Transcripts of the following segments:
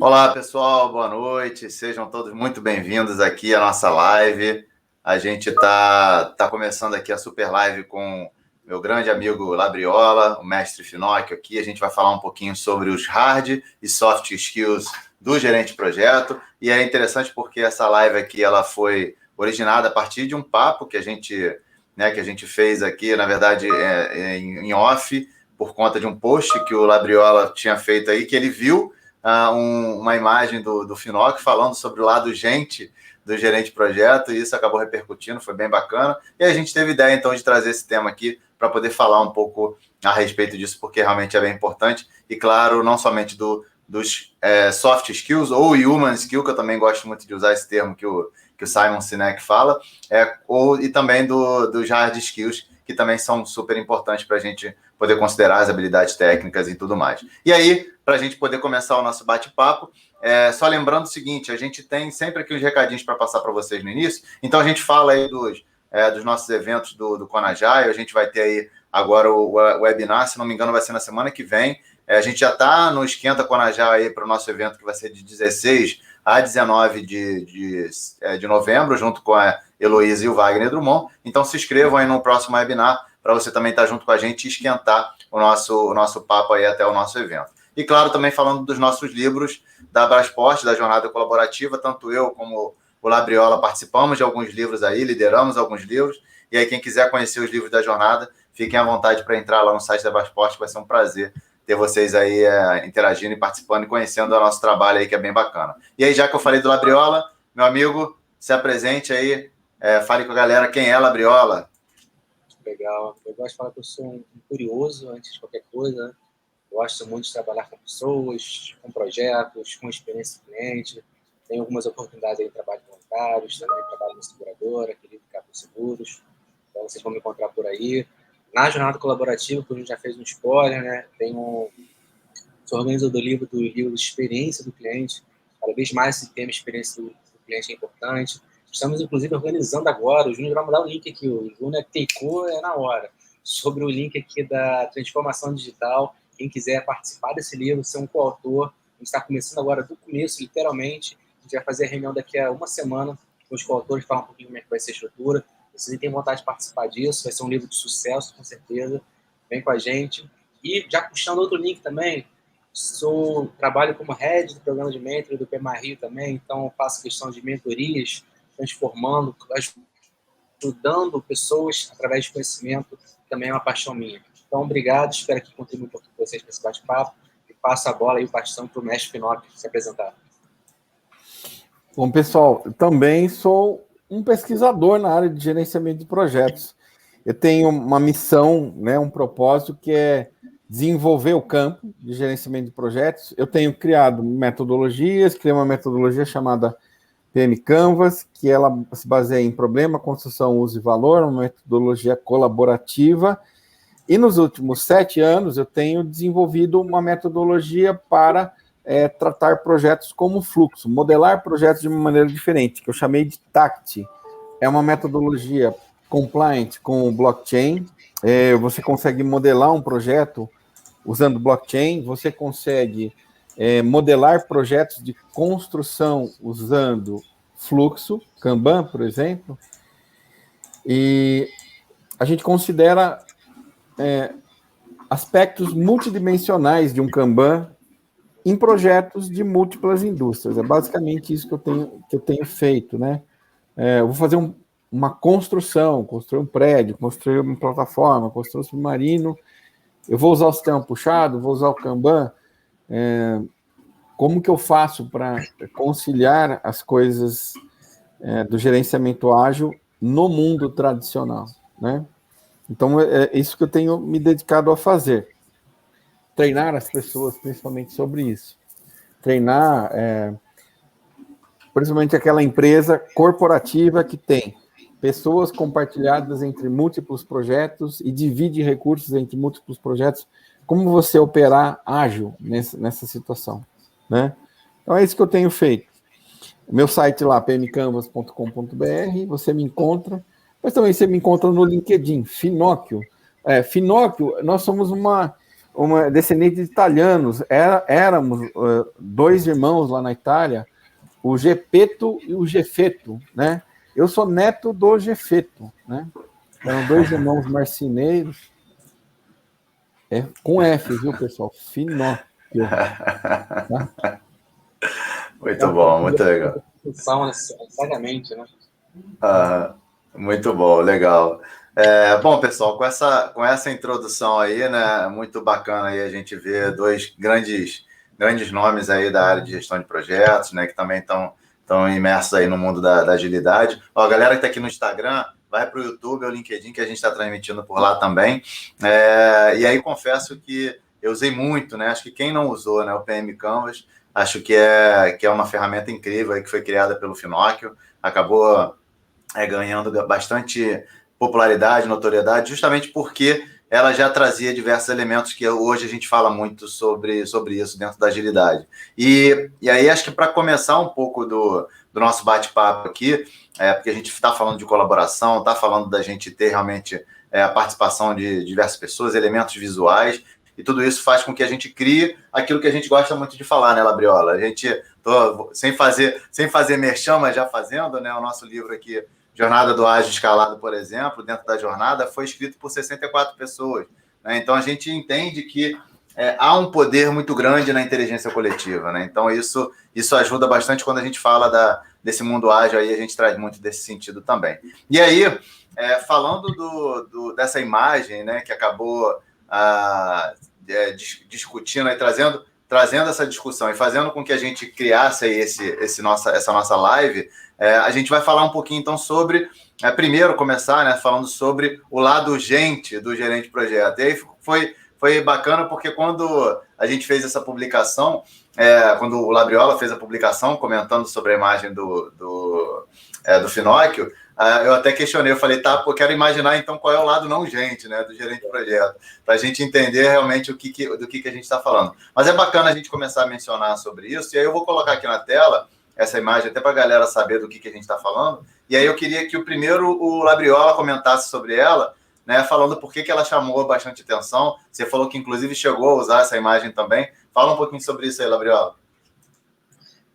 Olá, pessoal, boa noite. Sejam todos muito bem-vindos aqui à nossa live. A gente tá começando aqui a super live com meu grande amigo Labriola, o mestre Finocchio aqui. A gente vai falar um pouquinho sobre os hard e soft skills do gerente de projeto. E é interessante porque essa live aqui ela foi originada a partir de um papo que a gente fez aqui, na verdade, em off, por conta de um post que o Labriola tinha feito aí, que ele viu uma imagem do Finocchio falando sobre o lado gente do gerente de projeto, e isso acabou repercutindo, foi bem bacana. E a gente teve ideia, então, de trazer esse tema aqui para poder falar um pouco a respeito disso, porque realmente é bem importante. E, claro, não somente dos soft skills ou human skill, que eu também gosto muito de usar esse termo que o Simon Sinek fala, e também dos hard skills, que também são super importantes para a gente poder considerar as habilidades técnicas e tudo mais. E aí, para a gente poder começar o nosso bate-papo, só lembrando o seguinte, a gente tem sempre aqui uns recadinhos para passar para vocês no início, então a gente fala aí dos nossos eventos do Conagile, a gente vai ter aí agora o webinar, se não me engano vai ser na semana que vem, a gente já está no Esquenta Conagile aí para o nosso evento que vai ser de 16 a 19 de novembro, junto com a Heloísa e o Wagner Drummond. Então se inscrevam aí no próximo webinar para você também estar junto com a gente e esquentar o nosso papo aí até o nosso evento. E claro, também falando dos nossos livros da Brasport, da Jornada Colaborativa, tanto eu como o Labriola participamos de alguns livros aí, lideramos alguns livros, e aí quem quiser conhecer os livros da jornada, fiquem à vontade para entrar lá no site da Brasport, vai ser um prazer ter vocês aí interagindo e participando e conhecendo o nosso trabalho aí, que é bem bacana. E aí, já que eu falei do Labriola, meu amigo, se apresente aí, fale com a galera quem é Labriola. Legal, eu gosto de falar que eu sou um curioso antes de qualquer coisa, né? Gosto muito de trabalhar com pessoas, com projetos, com experiência do cliente, tenho algumas oportunidades aí de trabalho voluntários, também trabalho na seguradora, querido Cabo Seguros, então vocês vão me encontrar por aí. Na jornada colaborativa, que a gente já fez um spoiler, né? Sou organizador do livro de experiência do cliente, cada vez mais esse tema experiência do cliente é importante. Estamos, inclusive, organizando agora, o Júnior vai mandar o link aqui, o Júnior clicou na hora, sobre o link aqui da transformação digital. Quem quiser participar desse livro, ser um coautor, a gente está começando agora do começo, literalmente. A gente vai fazer a reunião daqui a uma semana com os coautores, falar um pouquinho como é que vai ser a estrutura. Se vocês têm vontade de participar disso, vai ser um livro de sucesso, com certeza. Vem com a gente. E já puxando outro link também, trabalho como head do programa de mentoring do PMI também, então faço questão de mentorias, transformando, ajudando pessoas através de conhecimento, que também é uma paixão minha. Então, obrigado, espero que contribua um pouquinho com vocês para esse bate-papo e passo a bola e o bastão para o mestre Finocchio se apresentar. Bom, pessoal, eu também sou um pesquisador na área de gerenciamento de projetos. Eu tenho uma missão, né, um propósito que é desenvolver o campo de gerenciamento de projetos. Eu tenho criado metodologias, criei uma metodologia chamada PM Canvas, que ela se baseia em problema, construção, uso e valor, uma metodologia colaborativa. E nos últimos 7 anos, eu tenho desenvolvido uma metodologia para tratar projetos como fluxo, modelar projetos de uma maneira diferente, que eu chamei de TACT. É uma metodologia compliant com blockchain. Você consegue modelar um projeto usando blockchain, você consegue modelar projetos de construção usando fluxo, Kanban, por exemplo, e a gente considera aspectos multidimensionais de um Kanban em projetos de múltiplas indústrias. É basicamente isso que eu tenho feito, né? Eu vou fazer uma construção, construir um prédio, construir uma plataforma, construir um submarino. Eu vou usar o sistema puxado, vou usar o Kanban. Como que eu faço para conciliar as coisas do gerenciamento ágil no mundo tradicional, né? Então, é isso que eu tenho me dedicado a fazer. Treinar as pessoas, principalmente sobre isso. Treinar, principalmente aquela empresa corporativa que tem pessoas compartilhadas entre múltiplos projetos e divide recursos entre múltiplos projetos. Como você operar ágil nessa situação, né? Então, é isso que eu tenho feito. Meu site lá, pmcanvas.com.br, você me encontra, mas também você me encontra no LinkedIn, Finocchio. Finocchio, nós somos uma uma descendente de italianos. Éramos dois irmãos lá na Itália, o Gepeto e o Gefeto, né? Eu sou neto do Gefeto, né? Eram dois irmãos marceneiros. Com F, viu, pessoal? Finóquio. Tá? Muito bom, muito legal. Necessariamente, né? Muito bom, legal. Bom, pessoal, com essa introdução aí, né, muito bacana aí a gente ver dois grandes nomes aí da área de gestão de projetos, né, que também estão imersos aí no mundo da agilidade. Ó, a galera que está aqui no Instagram, vai para o YouTube ou LinkedIn, que a gente está transmitindo por lá também. E aí confesso que eu usei muito, né, acho que quem não usou, né, o PM Canvas, acho que é uma ferramenta incrível aí que foi criada pelo Finóquio, acabou ganhando bastante popularidade, notoriedade, justamente porque ela já trazia diversos elementos que hoje a gente fala muito sobre isso dentro da agilidade. E aí acho que para começar um pouco do nosso bate-papo aqui, porque a gente está falando de colaboração, está falando da gente ter realmente a participação de diversas pessoas, elementos visuais, e tudo isso faz com que a gente crie aquilo que a gente gosta muito de falar, né, Labriola? A gente, sem fazer merchan, mas já fazendo, né, o nosso livro aqui, Jornada do Ágil Escalado, por exemplo, dentro da jornada, foi escrito por 64 pessoas. Né? Então, a gente entende que há um poder muito grande na inteligência coletiva. Né? Então, isso ajuda bastante quando a gente fala desse mundo ágil, aí a gente traz muito desse sentido também. E aí, falando dessa imagem, né, que acabou discutindo e trazendo essa discussão e fazendo com que a gente criasse aí essa nossa live, a gente vai falar um pouquinho, então, sobre... primeiro, começar, né, falando sobre o lado gente do gerente de projeto. E aí foi bacana, porque quando a gente fez essa publicação, quando o Labriola fez a publicação, comentando sobre a imagem do Finóquio, eu até questionei, eu falei, tá, eu quero imaginar, então, qual é o lado não gente, né, do gerente de projeto, para a gente entender realmente do que a gente está falando. Mas é bacana a gente começar a mencionar sobre isso, e aí eu vou colocar aqui na tela essa imagem, até para a galera saber do que a gente está falando. E aí eu queria que o Labriola comentasse sobre ela, né, falando por que ela chamou bastante atenção. Você falou que, inclusive, chegou a usar essa imagem também. Fala um pouquinho sobre isso aí, Labriola.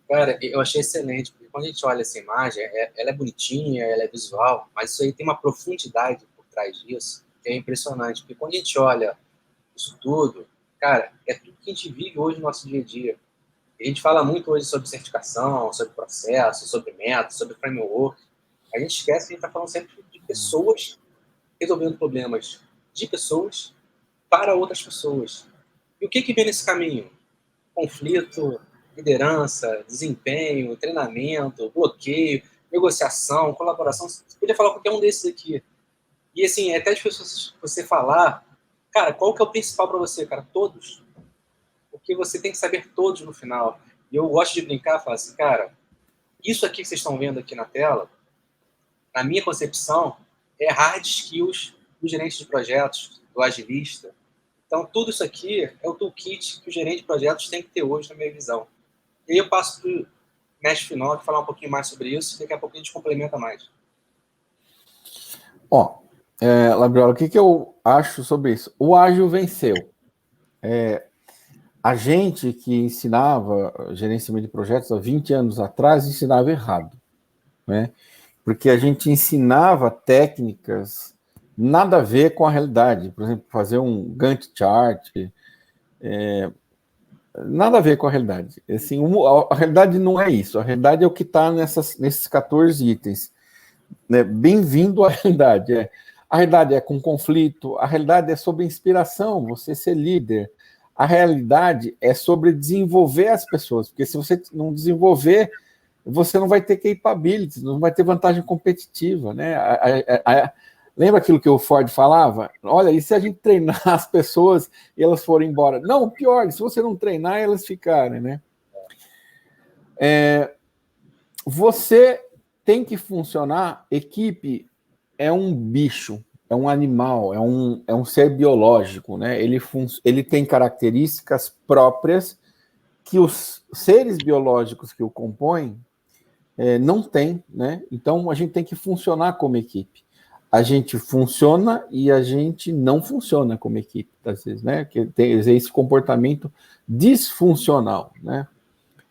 Cara, eu achei excelente, porque quando a gente olha essa imagem, ela é bonitinha, ela é visual, mas isso aí tem uma profundidade por trás disso, que é impressionante. Porque quando a gente olha isso tudo, cara, é tudo que a gente vive hoje no nosso dia a dia. A gente fala muito hoje sobre certificação, sobre processo, sobre método, sobre framework. A gente esquece que a gente está falando sempre de pessoas resolvendo problemas de pessoas para outras pessoas. E o que vem nesse caminho? Conflito, liderança, desempenho, treinamento, bloqueio, negociação, colaboração. Você podia falar qualquer um desses aqui. E assim, é até difícil você falar, cara, qual que é o principal para você, cara? Todos. Porque você tem que saber todos no final. E eu gosto de brincar, falar assim, cara, isso aqui que vocês estão vendo aqui na tela, na minha concepção, é hard skills do gerente de projetos, do agilista. Então, tudo isso aqui é o toolkit que o gerente de projetos tem que ter hoje, na minha visão. E aí eu passo para o mestre Finóquio falar um pouquinho mais sobre isso, e daqui a pouco a gente complementa mais. Labriola, o que eu acho sobre isso? O ágil venceu. A gente que ensinava gerenciamento de projetos há 20 anos atrás ensinava errado, né? Porque a gente ensinava técnicas nada a ver com a realidade. Por exemplo, fazer um Gantt chart, nada a ver com a realidade. Assim, a realidade não é isso. A realidade é o que está nesses 14 itens. Né? Bem-vindo à realidade. A realidade é com conflito, a realidade é sobre inspiração, você ser líder. A realidade é sobre desenvolver as pessoas, porque se você não desenvolver, você não vai ter capabilities, não vai ter vantagem competitiva, né? Lembra aquilo que o Ford falava? Olha, e se a gente treinar as pessoas e elas forem embora? Não, pior, se você não treinar, elas ficarem, né? Você tem que funcionar, equipe é um bicho, é um animal, é um ser biológico, né? Ele tem características próprias que os seres biológicos que o compõem não têm, né? Então a gente tem que funcionar como equipe. a gente funciona e a gente não funciona como equipe, às vezes, né? Que tem esse comportamento disfuncional, né?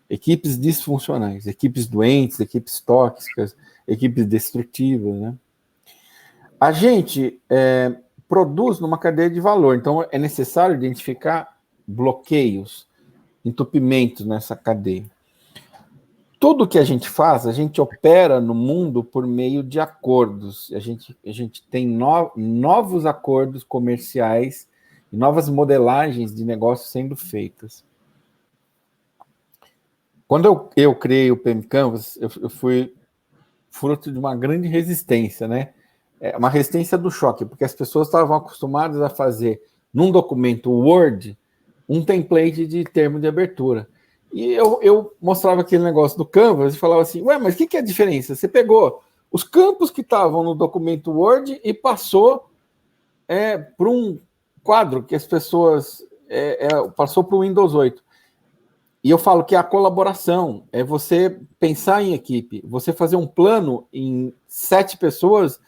Equipes disfuncionais, equipes doentes, equipes tóxicas, equipes destrutivas, né? A gente produz numa cadeia de valor, então é necessário identificar bloqueios, entupimentos nessa cadeia. Tudo que a gente faz, a gente opera no mundo por meio de acordos. A gente tem novos acordos comerciais e novas modelagens de negócios sendo feitas. Quando eu criei o PM Canvas, eu fui fruto de uma grande resistência, né? Uma resistência do choque, porque as pessoas estavam acostumadas a fazer, num documento Word, um template de termo de abertura. E eu mostrava aquele negócio do Canvas e falava assim, ué, mas o que é a diferença? Você pegou os campos que estavam no documento Word e passou para um quadro que as pessoas... passou para o Windows 8. E eu falo que a colaboração é você pensar em equipe. Você fazer um plano em 7 pessoas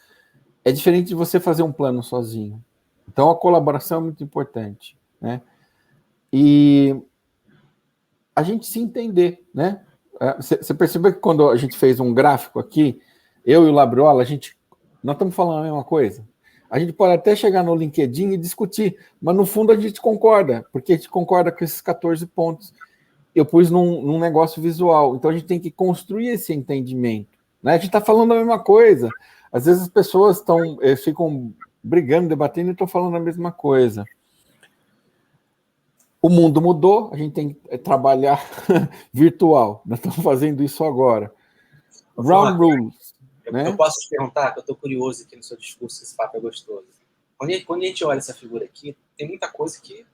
é diferente de você fazer um plano sozinho. Então, a colaboração é muito importante, né? E a gente se entender, né? Você percebeu que quando a gente fez um gráfico aqui, eu e o Labriola, nós estamos falando a mesma coisa. A gente pode até chegar no LinkedIn e discutir, mas no fundo a gente concorda, porque a gente concorda com esses 14 pontos. Eu pus num negócio visual, então a gente tem que construir esse entendimento, né? A gente está falando a mesma coisa. Às vezes as pessoas ficam brigando, debatendo e estão falando a mesma coisa. O mundo mudou, a gente tem que trabalhar virtual. Nós estamos fazendo isso agora. Ground rules. Eu posso te perguntar, que eu estou curioso aqui no seu discurso, esse papo é gostoso. Quando a gente olha essa figura aqui, tem muita coisa que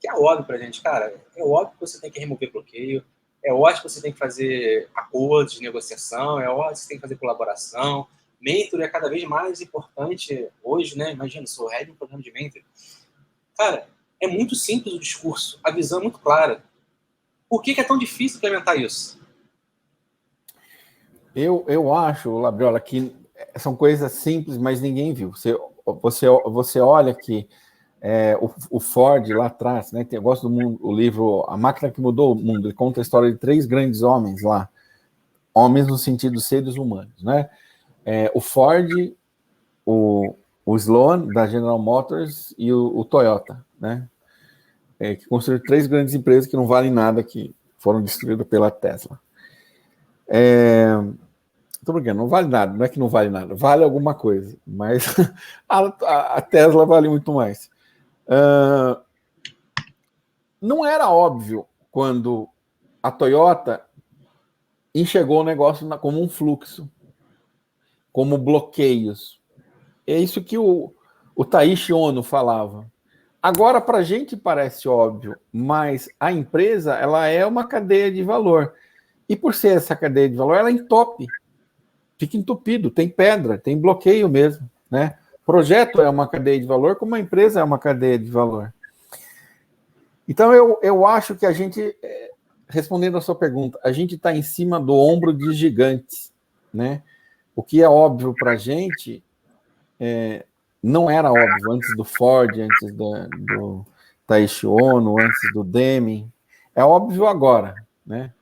é óbvio para a gente, cara. É óbvio que você tem que remover bloqueio, é óbvio que você tem que fazer acordos de negociação, é óbvio que você tem que fazer colaboração. Mentor é cada vez mais importante hoje, né? Imagina, sou head de um programa de mentor. Cara, é muito simples o discurso, a visão é muito clara. Por que é tão difícil implementar isso? Eu acho, Labriola, que são coisas simples, mas ninguém viu. Você olha que o Ford lá atrás, né? Eu gosto do livro A Máquina que Mudou o Mundo. Ele conta a história de 3 grandes homens lá. Homens no sentido de seres humanos, né? O Ford, o Sloan, da General Motors, e o Toyota, né? Que construíram 3 grandes empresas que não valem nada, que foram destruídas pela Tesla. Estou brincando, não vale nada, não é que não vale nada, vale alguma coisa, mas a Tesla vale muito mais. Não era óbvio quando a Toyota enxergou o negócio como um fluxo, como bloqueios. É isso que o Taishi Ono falava. Agora, para a gente parece óbvio, mas a empresa ela é uma cadeia de valor. E por ser essa cadeia de valor, ela entope, fica entupido, tem pedra, tem bloqueio mesmo, né? Projeto é uma cadeia de valor, como a empresa é uma cadeia de valor. Então, eu acho que a gente, respondendo a sua pergunta, a gente está em cima do ombro de gigantes, né? O que é óbvio para a gente não era óbvio antes do Ford, antes do Taishi Ono, antes do Deming. É óbvio agora, né?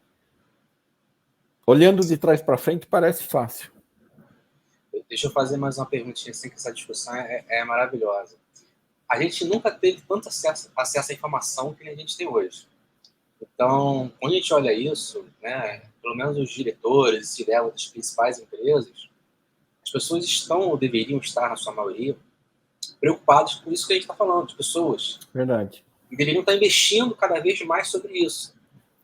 Olhando de trás para frente, parece fácil. Deixa eu fazer mais uma perguntinha, assim, que essa discussão é maravilhosa. A gente nunca teve tanto acesso à informação que a gente tem hoje. Então, quando a gente olha isso, né, pelo menos os diretores e C-level das principais empresas, as pessoas estão, ou deveriam estar, na sua maioria, preocupadas com isso que a gente está falando, de pessoas. Verdade. E deveriam estar investindo cada vez mais sobre isso.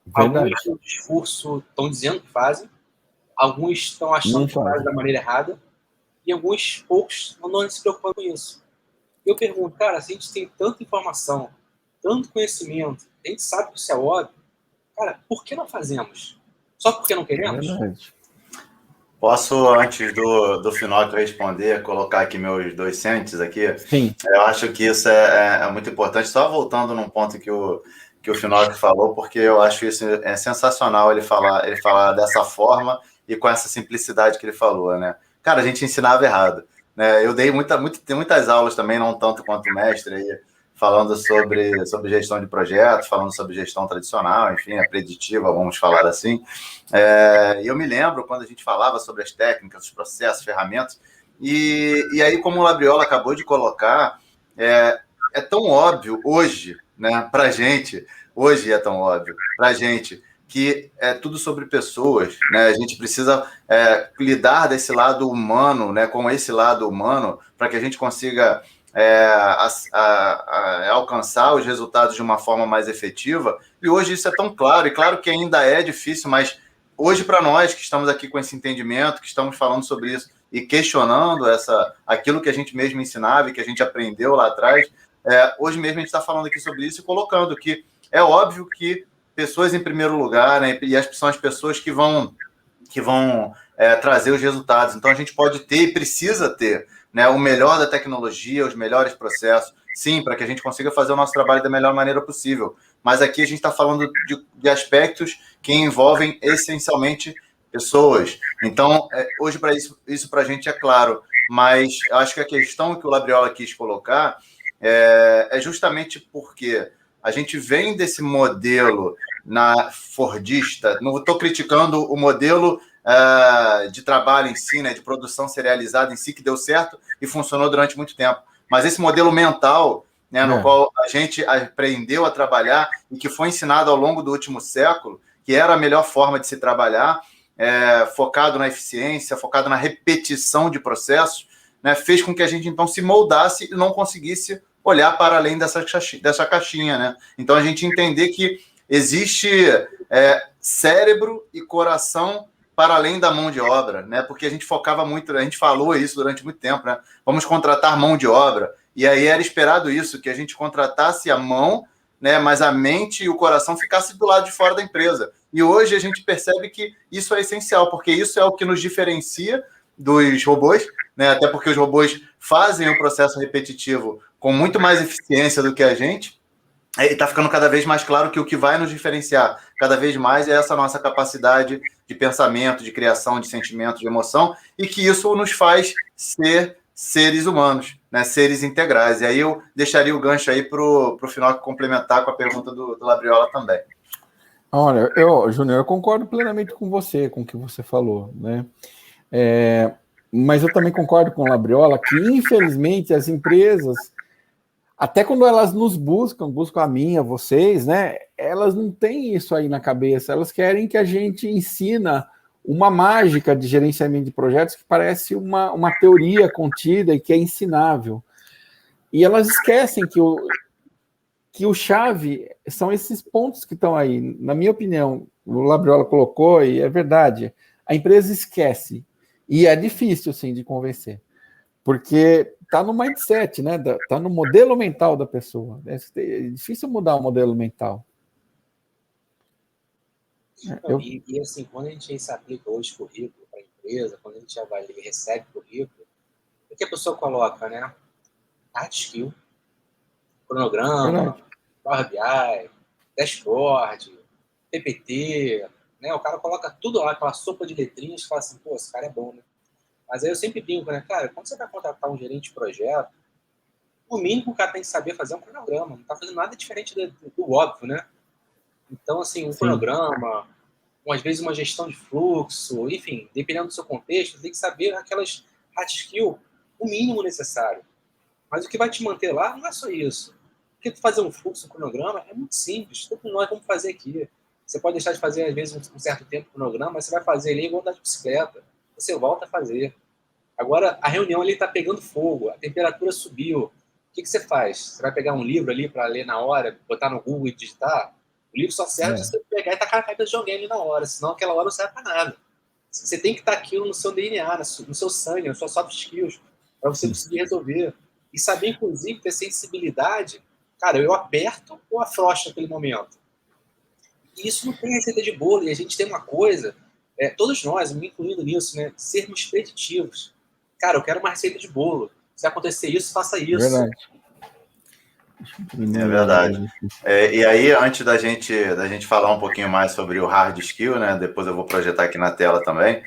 Verdade. Alguns no discurso estão dizendo que fazem, alguns estão achando que fazem da maneira errada, e alguns poucos não se preocupam com isso. Eu pergunto, cara, se a gente tem tanta informação, tanto conhecimento, a gente sabe que isso é óbvio, cara, por que não fazemos? Só porque não queremos? Verdade. Posso, antes do Finocchio responder, colocar aqui meus 2 cents aqui? Sim. Eu acho que isso é muito importante. Só voltando num ponto que o Finocchio falou, porque eu acho isso sensacional ele falar dessa forma e com essa simplicidade que ele falou, né? Cara, a gente ensinava errado. né? Eu dei muitas aulas também, não tanto quanto o mestre, aí, falando sobre gestão de projetos, falando sobre gestão tradicional, enfim, a preditiva, vamos falar assim. E eu me lembro quando a gente falava sobre as técnicas, os processos, ferramentas, e aí, como o Labriola acabou de colocar, é tão óbvio hoje, né, para a gente, hoje é tão óbvio para a gente, que é tudo sobre pessoas, né? A gente precisa lidar desse lado humano, né, com esse lado humano, para que a gente consiga alcançar os resultados de uma forma mais efetiva. E hoje isso é tão claro, e claro que ainda é difícil, mas hoje para nós que estamos aqui com esse entendimento, que estamos falando sobre isso e questionando aquilo que a gente mesmo ensinava e que a gente aprendeu lá atrás, hoje mesmo a gente está falando aqui sobre isso e colocando que é óbvio que pessoas em primeiro lugar, né, e são as pessoas que vão trazer os resultados. Então, a gente pode ter e precisa ter, né, o melhor da tecnologia, os melhores processos, sim, para que a gente consiga fazer o nosso trabalho da melhor maneira possível. Mas aqui a gente está falando de aspectos que envolvem essencialmente pessoas. Então, hoje, para isso para a gente é claro, mas acho que a questão que o Labriola quis colocar é justamente porque a gente vem desse modelo fordista, não estou criticando o modelo de trabalho em si, né, de produção serializada em si, que deu certo e funcionou durante muito tempo, mas esse modelo mental, né, no qual a gente aprendeu a trabalhar e que foi ensinado ao longo do último século, que era a melhor forma de se trabalhar, focado na eficiência, focado na repetição de processos, né, fez com que a gente, então, se moldasse e não conseguisse olhar para além dessa caixinha, né? Então, a gente entender que existe cérebro e coração para além da mão de obra, né? Porque a gente focava muito, a gente falou isso durante muito tempo, né? Vamos contratar mão de obra. E aí era esperado isso, que a gente contratasse a mão, né? Mas a mente e o coração ficassem do lado de fora da empresa. E hoje a gente percebe que isso é essencial, porque isso é o que nos diferencia dos robôs, né? Até porque os robôs fazem um processo repetitivo com muito mais eficiência do que a gente, e está ficando cada vez mais claro que o que vai nos diferenciar cada vez mais é essa nossa capacidade de pensamento, de criação, de sentimento, de emoção, e que isso nos faz ser seres humanos, né? Seres integrais. E aí eu deixaria o gancho aí para o final complementar com a pergunta do Labriola também. Olha, Júnior, eu concordo plenamente com você, com o que você falou, né? Mas eu também concordo com o Labriola que, infelizmente, as empresas, até quando elas nos buscam a mim, a vocês, né? Elas não têm isso aí na cabeça. Elas querem que a gente ensina uma mágica de gerenciamento de projetos que parece uma teoria contida e que é ensinável. E elas esquecem que o chave são esses pontos que estão aí. Na minha opinião, o Labriola colocou, e é verdade, a empresa esquece. E é difícil, sim, de convencer. Porque está no mindset, né? Está no modelo mental da pessoa. É difícil mudar o modelo mental. E assim, quando a gente aplica hoje currículo para a empresa, quando a gente avalia e recebe currículo, o que a pessoa coloca, né? Hard skill, cronograma, Power BI, dashboard, PPT, né? O cara coloca tudo lá, aquela sopa de letrinhas, e fala assim, pô, esse cara é bom, né? Mas aí eu sempre brinco, né? Cara, quando você vai contratar um gerente de projeto, o mínimo o cara tem que saber fazer um cronograma. Não tá fazendo nada diferente do óbvio, né? Então, assim, um cronograma, às vezes uma gestão de fluxo, enfim, dependendo do seu contexto, você tem que saber aquelas hard skill, o mínimo necessário. Mas o que vai te manter lá não é só isso. Porque tu fazer um fluxo, um cronograma, é muito simples. Todos nós vamos fazer aqui. Você pode deixar de fazer, às vezes, um certo tempo o cronograma, mas você vai fazer ali igual andar de bicicleta. Você volta a fazer. Agora, a reunião ali está pegando fogo, a temperatura subiu. O que você faz? Você vai pegar um livro ali para ler na hora, botar no Google e digitar? O livro só serve se você pegar e tacar a cabeça de alguém ali na hora, senão aquela hora não serve para nada. Você tem que estar aquilo no seu DNA, no seu sangue, nas suas soft skills, para você conseguir resolver. E saber, inclusive, ter sensibilidade. Cara, eu aperto ou afrouxo naquele momento? E isso não tem receita de bolo. E a gente tem uma coisa, todos nós, me incluindo nisso, né, sermos preditivos. Cara, eu quero uma receita de bolo. Se acontecer isso, faça isso. Verdade. É verdade. E aí, antes da gente falar um pouquinho mais sobre o hard skill, né? Depois eu vou projetar aqui na tela também.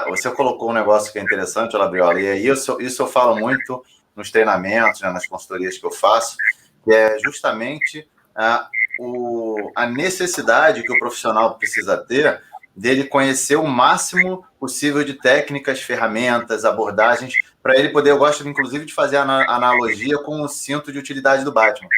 Você colocou um negócio que é interessante, Labriola, e aí isso eu falo muito nos treinamentos, né, nas consultorias que eu faço, que é justamente a necessidade que o profissional precisa ter dele conhecer o máximo possível de técnicas, ferramentas, abordagens, para ele poder, eu gosto inclusive de fazer a analogia com o cinto de utilidade do Batman.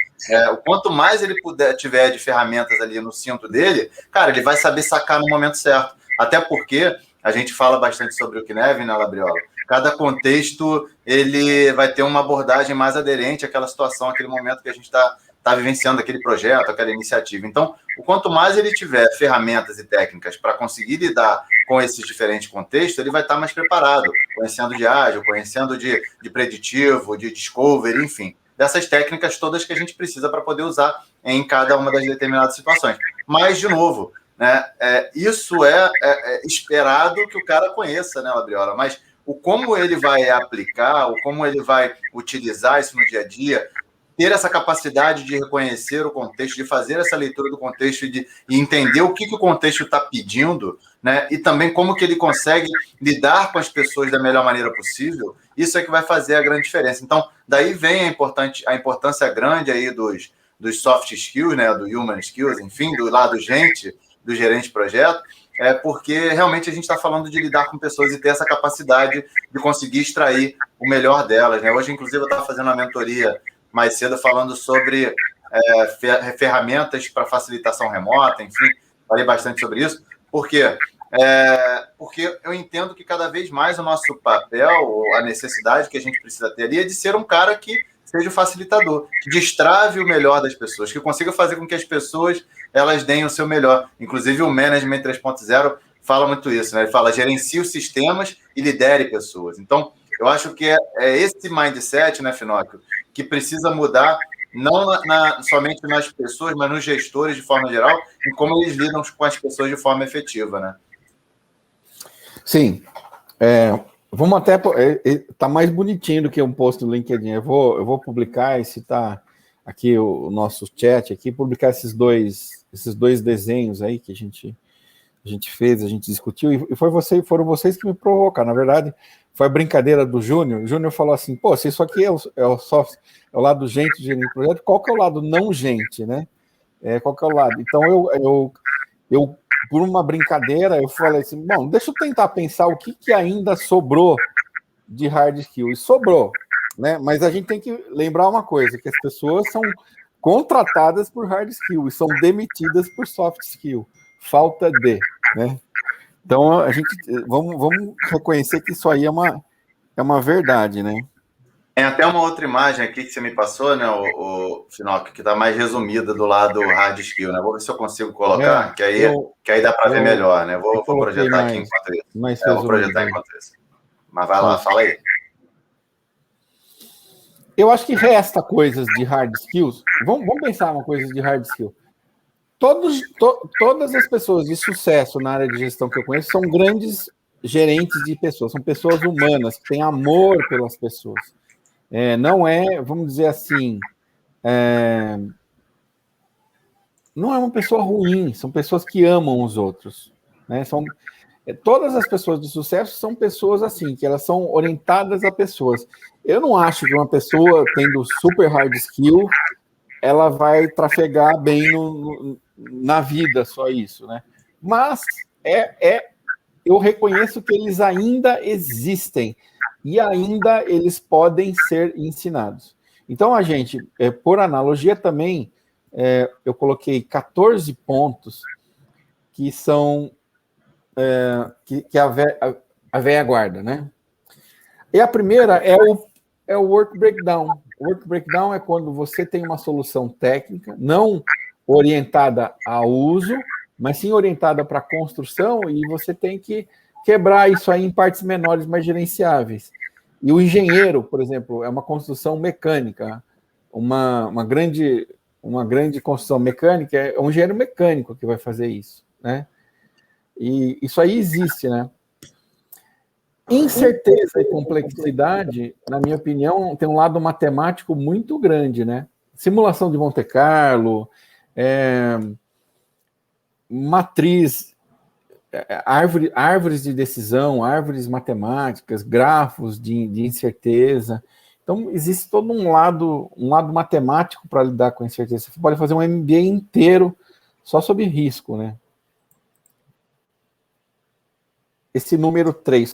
O quanto mais ele tiver de ferramentas ali no cinto dele, cara, ele vai saber sacar no momento certo. Até porque a gente fala bastante sobre o Knevin, né, Labriola? Cada contexto, ele vai ter uma abordagem mais aderente àquela situação, àquele momento que a gente está vivenciando aquele projeto, aquela iniciativa. Então, o quanto mais ele tiver ferramentas e técnicas para conseguir lidar com esses diferentes contextos, ele vai estar mais preparado, conhecendo de ágil, conhecendo de preditivo, de discovery, enfim, dessas técnicas todas que a gente precisa para poder usar em cada uma das determinadas situações. Mas, de novo, né, isso é esperado que o cara conheça, né, Labriola? Mas o como ele vai aplicar, o como ele vai utilizar isso no dia a dia, ter essa capacidade de reconhecer o contexto, de fazer essa leitura do contexto e entender o que o contexto está pedindo, né? E também como que ele consegue lidar com as pessoas da melhor maneira possível, isso é que vai fazer a grande diferença. Então, daí vem a importância grande aí dos soft skills, né? Do human skills, enfim, do lado gente, do gerente de projeto, porque realmente a gente está falando de lidar com pessoas e ter essa capacidade de conseguir extrair o melhor delas, né? Hoje, inclusive, eu estava fazendo uma mentoria mais cedo falando sobre ferramentas para facilitação remota, enfim, falei bastante sobre isso, porque eu entendo que cada vez mais o nosso papel, a necessidade que a gente precisa ter ali é de ser um cara que seja o facilitador, que destrave o melhor das pessoas, que consiga fazer com que as pessoas elas deem o seu melhor. Inclusive o Management 3.0 fala muito isso, né? Ele fala, gerencie os sistemas e lidere pessoas. Então, eu acho que é esse mindset, né, Finóquio, que precisa mudar, não somente nas pessoas, mas nos gestores de forma geral, em como eles lidam com as pessoas de forma efetiva, né? Sim. Vamos até... Tá mais bonitinho do que um post do LinkedIn. Eu vou publicar, esse tá aqui o nosso chat, aqui, publicar esses dois desenhos aí que a gente fez, a gente discutiu, e foram vocês que me provocaram. Na verdade, foi a brincadeira do Júnior. O Júnior falou assim, pô, se isso aqui é o lado gente de gerente de projeto, qual que é o lado não gente, né? Qual que é o lado? Então, eu por uma brincadeira, eu falei assim, bom, deixa eu tentar pensar o que ainda sobrou de hard skill. E sobrou, né? Mas a gente tem que lembrar uma coisa, que as pessoas são contratadas por hard skill e são demitidas por soft skill. Falta de, né? Então, a gente vamos reconhecer que isso aí é uma verdade, né? Tem até uma outra imagem aqui que você me passou, né, o Finóquio, que está mais resumida do lado hard skill, né? Vou ver se eu consigo colocar, que aí dá para ver melhor, né? Vou projetar aqui enquanto isso. Vou projetar enquanto isso. Mas vai lá, fala aí. Eu acho que resta coisas de hard skills. Vamos pensar uma coisa de hard skill. Todas as pessoas de sucesso na área de gestão que eu conheço são grandes gerentes de pessoas, são pessoas humanas, que têm amor pelas pessoas. Não vamos dizer assim, não é uma pessoa ruim, são pessoas que amam os outros, né? Todas as pessoas de sucesso são pessoas assim, que elas são orientadas a pessoas. Eu não acho que uma pessoa tendo super hard skill, ela vai trafegar bem na vida, só isso, né? Mas eu reconheço que eles ainda existem e ainda eles podem ser ensinados. Então, a gente, por analogia também, eu coloquei 14 pontos que são que a velha guarda, né? E a primeira é o work breakdown. O work breakdown é quando você tem uma solução técnica, não orientada ao uso, mas sim orientada para a construção, e você tem que quebrar isso aí em partes menores, mais gerenciáveis. E o engenheiro, por exemplo, é uma construção mecânica, uma grande construção mecânica, é um engenheiro mecânico que vai fazer isso, né? E isso aí existe, né? Incerteza e complexidade, na minha opinião, tem um lado matemático muito grande, né? Simulação de Monte Carlo, matriz árvores de decisão, árvores matemáticas, grafos de incerteza. Então, existe todo um lado matemático para lidar com a incerteza. Você pode fazer um MBA inteiro só sobre risco, né? Esse número 3,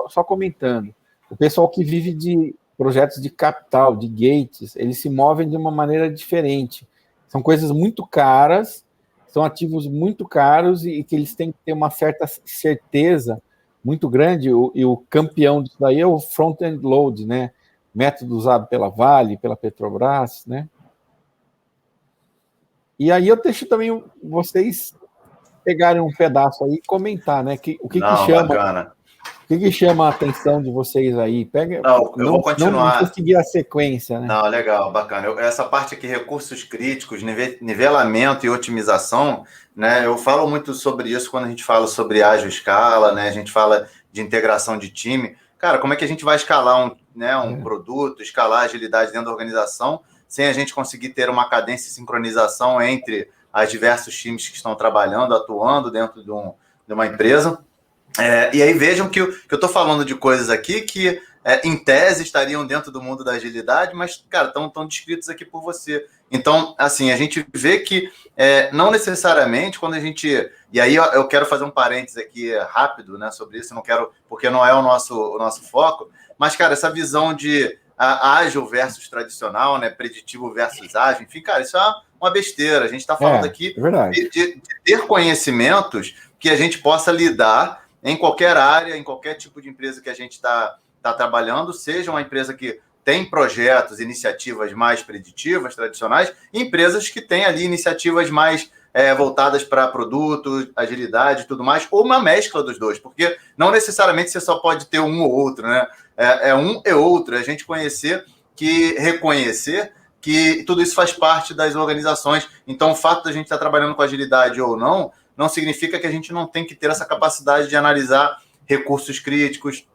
só comentando, o pessoal que vive de projetos de capital, de gates, eles se movem de uma maneira diferente. São coisas muito caras, são ativos muito caros e que eles têm que ter uma certa certeza muito grande, e o campeão disso daí é o front-end load, né? Método usado pela Vale, pela Petrobras, né? E aí eu deixo também vocês pegarem um pedaço aí e comentar, né? O que chama... Bacana. O que chama a atenção de vocês aí? Eu vou continuar. Não seguir a sequência, né? Não, legal, bacana. Essa parte aqui, recursos críticos, nivelamento e otimização, né? Eu falo muito sobre isso quando a gente fala sobre ágil escala, né? A gente fala de integração de time. Cara, como é que a gente vai escalar um produto, escalar a agilidade dentro da organização, sem a gente conseguir ter uma cadência e sincronização entre os diversos times que estão trabalhando, atuando dentro de uma empresa? E aí vejam que eu estou falando de coisas aqui que, em tese, estariam dentro do mundo da agilidade, mas, cara, estão descritos aqui por você. Então, assim, a gente vê que não necessariamente quando a gente... E aí eu quero fazer um parênteses aqui rápido, né, sobre isso, não quero, porque não é o nosso foco, mas, cara, essa visão de ágil versus tradicional, né, preditivo versus ágil, enfim, cara, isso é uma besteira. A gente está falando aqui de ter conhecimentos que a gente possa lidar em qualquer área, em qualquer tipo de empresa que a gente está trabalhando, seja uma empresa que tem projetos, iniciativas mais preditivas, tradicionais, e empresas que têm ali iniciativas mais voltadas para produto, agilidade e tudo mais, ou uma mescla dos dois, porque não necessariamente você só pode ter um ou outro, né? Um e outro, a gente reconhecer que tudo isso faz parte das organizações. Então, o fato da gente estar trabalhando com agilidade ou não significa que a gente não tem que ter essa capacidade de analisar recursos críticos,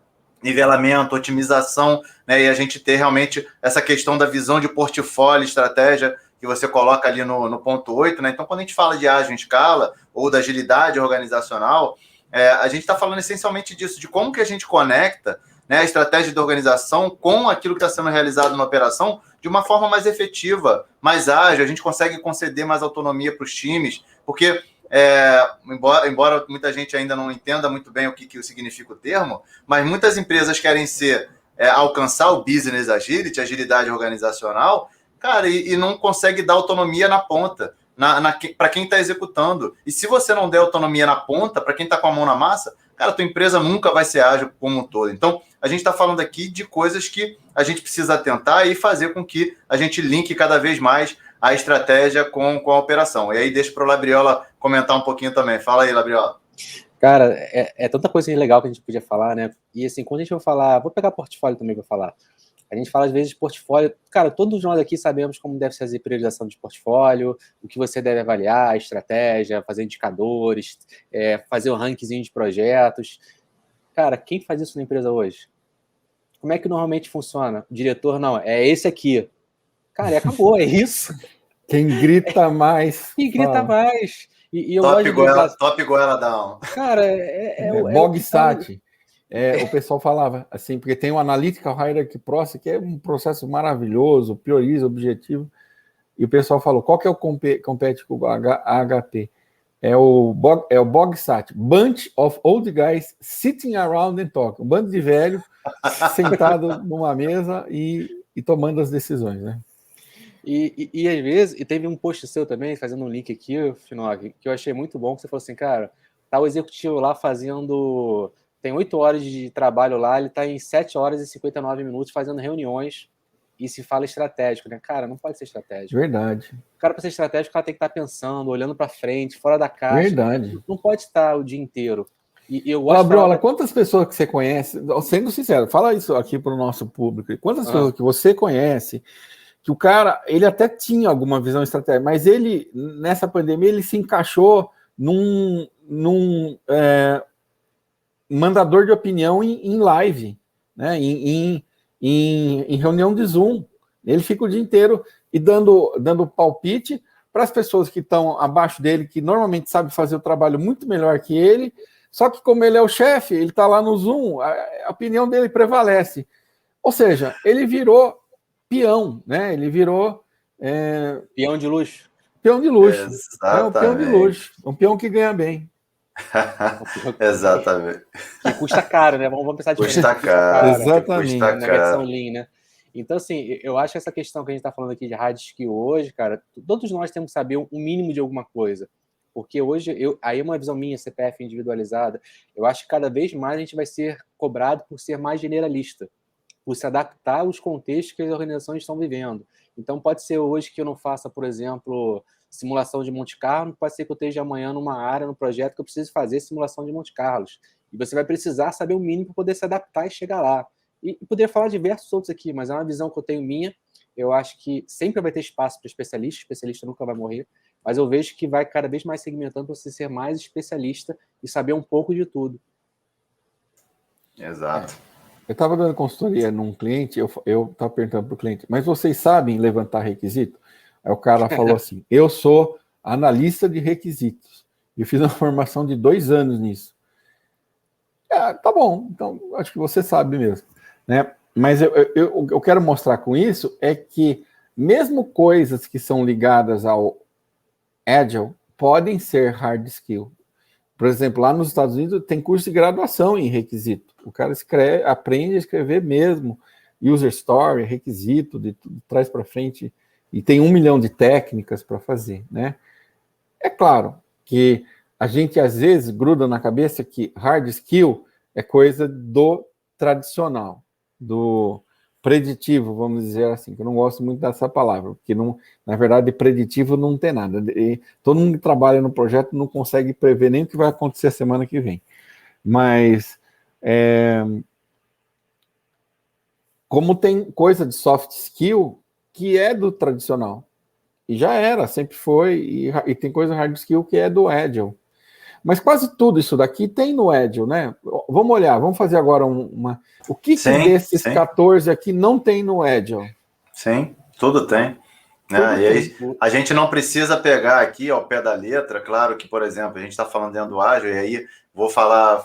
nivelamento, otimização, né? E a gente ter realmente essa questão da visão de portfólio, estratégia, que você coloca ali no ponto 8, né? Então, quando a gente fala de ágil em escala ou da agilidade organizacional, a gente está falando essencialmente disso, de como que a gente conecta, né, a estratégia da organização com aquilo que está sendo realizado na operação de uma forma mais efetiva, mais ágil. A gente consegue conceder mais autonomia para os times, porque... embora muita gente ainda não entenda muito bem o que significa o termo, mas muitas empresas querem alcançar o business agility, agilidade organizacional, cara, e não consegue dar autonomia na ponta, para quem está executando. E se você não der autonomia na ponta, para quem está com a mão na massa, cara, tua empresa nunca vai ser ágil como um todo. Então, a gente está falando aqui de coisas que a gente precisa atentar e fazer com que a gente linke cada vez mais a estratégia com a operação. E aí deixa para o Labriola comentar um pouquinho também. Fala aí, Labriola. Cara, é tanta coisa legal que a gente podia falar, né? E assim, quando a gente vai falar... Vou pegar portfólio também para falar. A gente fala às vezes de portfólio... Cara, todos nós aqui sabemos como deve se fazer priorização de portfólio, o que você deve avaliar, a estratégia, fazer indicadores, fazer o rankingzinho de projetos. Cara, quem faz isso na empresa hoje? Como é que normalmente funciona? O diretor, não, é esse aqui. Cara, acabou, é isso. Quem grita mais. Quem grita mais. E eu top goela down. Cara, Bogstat. O pessoal falava assim, porque tem o Analytical Hierarchy Process, que é um processo maravilhoso, prioriza, objetivo. E o pessoal falou, qual que é o compete com o HP? É o Bogstat. Bunch of old guys sitting around and talking. Um bando de velho sentado numa mesa e tomando as decisões, né? E às vezes, e teve um post seu também, fazendo um link aqui, Finog, que eu achei muito bom, que você falou assim, cara, tá o executivo lá fazendo... Tem 8 horas de trabalho lá, ele tá em 7 horas e 59 minutos fazendo reuniões e se fala estratégico, né? Cara, não pode ser estratégico. Verdade. O cara, para ser estratégico, o cara tem que estar pensando, olhando para frente, fora da caixa. Verdade. Não pode estar o dia inteiro. E eu gosto Labriola, quantas pessoas que você conhece, sendo sincero, fala isso aqui para o nosso público, quantas pessoas que você conhece, que o cara, ele até tinha alguma visão estratégica, mas ele, nessa pandemia, ele se encaixou num mandador de opinião em live, né? Em reunião de Zoom. Ele fica o dia inteiro e dando palpite para as pessoas que estão abaixo dele, que normalmente sabem fazer o trabalho muito melhor que ele, Só que como ele é o chefe, ele está lá no Zoom, a opinião dele prevalece. Ou seja, ele virou peão, né? Ele virou Peão de luxo. peão de luxo. É um peão de Exatamente. luxo. Um peão que ganha bem. Exatamente. Que custa caro, né? Vamos pensar diferente. Custa caro. Exatamente. Custa Na versão caro. Lean, né? Então, assim, eu acho que essa questão que a gente está falando aqui de hard skill hoje, cara, todos nós temos que saber um mínimo de alguma coisa. Porque hoje, aí é uma visão minha, CPF individualizada, eu acho que cada vez mais a gente vai ser cobrado por ser mais generalista, por se adaptar aos contextos que as organizações estão vivendo. Então, pode ser hoje que eu não faça, por exemplo, simulação de Monte Carlo, pode ser que eu esteja amanhã numa área, no projeto, que eu preciso fazer simulação de Monte Carlos. E você vai precisar saber o mínimo para poder se adaptar e chegar lá. E poderia falar diversos outros aqui, mas é uma visão que eu tenho minha. Eu acho que sempre vai ter espaço para especialista nunca vai morrer, mas eu vejo que vai cada vez mais segmentando para você ser mais especialista e saber um pouco de tudo. Exato. Eu estava dando consultoria num cliente, eu estava perguntando para o cliente, mas vocês sabem levantar requisito? Aí o cara falou assim, eu sou analista de requisitos, e fiz uma formação de 2 anos nisso. Tá bom, então acho que você sabe mesmo, né? Mas eu quero mostrar com isso é que mesmo coisas que são ligadas ao Agile podem ser hard skill. Por exemplo, lá nos Estados Unidos tem curso de graduação em requisito. O cara aprende a escrever mesmo, user story, requisito, de trás para frente, e tem 1 milhão de técnicas para fazer, né? É claro que a gente às vezes gruda na cabeça que hard skill é coisa do tradicional, do preditivo, vamos dizer assim, que eu não gosto muito dessa palavra, porque não, na verdade preditivo não tem nada. E todo mundo que trabalha no projeto não consegue prever nem o que vai acontecer a semana que vem. Mas como tem coisa de soft skill que é do tradicional, e já era, sempre foi, e tem coisa hard skill que é do Agile. Mas quase tudo isso daqui tem no Agile, né? Vamos olhar, vamos fazer agora uma... O que desses 14 aqui não tem no Agile? Sim, tudo tem. Né? E aí, a gente não precisa pegar aqui ao pé da letra, claro que, por exemplo, a gente está falando dentro do Agile, e aí vou falar,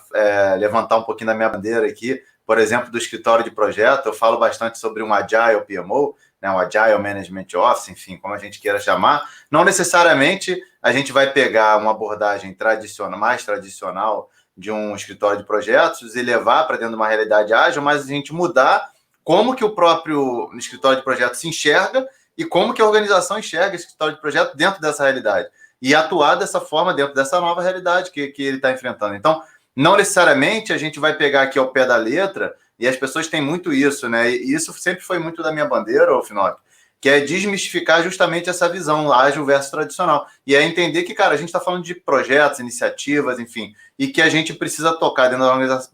levantar um pouquinho da minha bandeira aqui, por exemplo, do escritório de projeto, eu falo bastante sobre um Agile PMO, né, um Agile Management Office, enfim, como a gente queira chamar. Não necessariamente a gente vai pegar uma abordagem tradicional, mais tradicional de um escritório de projetos e levar para dentro de uma realidade ágil, mas a gente mudar como que o próprio escritório de projetos se enxerga e como que a organização enxerga esse escritório de projeto dentro dessa realidade. E atuar dessa forma dentro dessa nova realidade que ele está enfrentando. Então, não necessariamente a gente vai pegar aqui ao pé da letra, e as pessoas têm muito isso, né? E isso sempre foi muito da minha bandeira, Finocchio, que é desmistificar justamente essa visão ágil versus tradicional. E é entender que, cara, a gente está falando de projetos, iniciativas, enfim, e que a gente precisa tocar dentro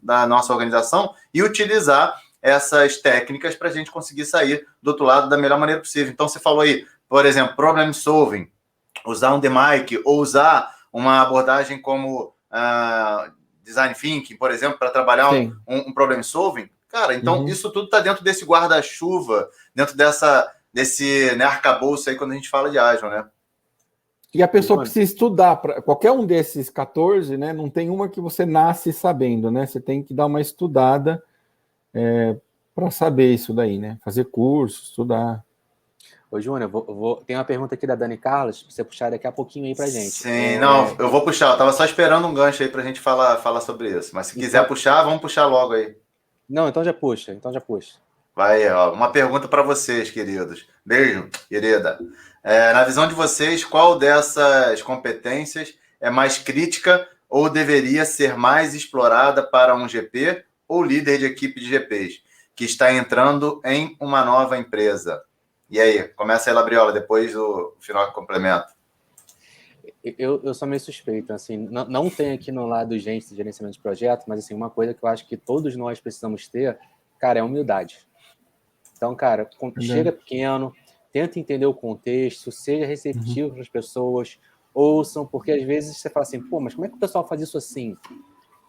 da nossa organização e utilizar essas técnicas para a gente conseguir sair do outro lado da melhor maneira possível. Então, você falou aí, por exemplo, problem solving, usar um DMAIC ou usar uma abordagem como design thinking, por exemplo, para trabalhar um problem solving. Cara, então isso tudo está dentro desse guarda-chuva, dentro desse arcabouço aí quando a gente fala de ágil, né? E a pessoa precisa estudar. Qualquer um desses 14, né? Não tem uma que você nasce sabendo, né? Você tem que dar uma estudada para saber isso daí, né? Fazer curso, estudar. Ô, Júnior, tem uma pergunta aqui da Dani Carlos, pra você puxar daqui a pouquinho aí pra gente. Sim, não, eu vou puxar. Eu tava só esperando um gancho aí pra gente falar sobre isso. Mas se quiser puxar, vamos puxar logo aí. Não, então já puxa. Vai, ó, uma pergunta para vocês, queridos. Beijo, querida. Na visão de vocês, qual dessas competências é mais crítica ou deveria ser mais explorada para um GP ou líder de equipe de GPs que está entrando em uma nova empresa? E aí, começa aí, Labriola, depois o Finocchio complementa. Eu sou meio suspeito, assim, não tem aqui no lado gente de gerenciamento de projeto, mas assim, uma coisa que eu acho que todos nós precisamos ter, cara, é humildade. Então, cara, chega pequeno, tenta entender o contexto, seja receptivo para as pessoas, ouçam, porque às vezes você fala assim, pô, mas como é que o pessoal faz isso assim?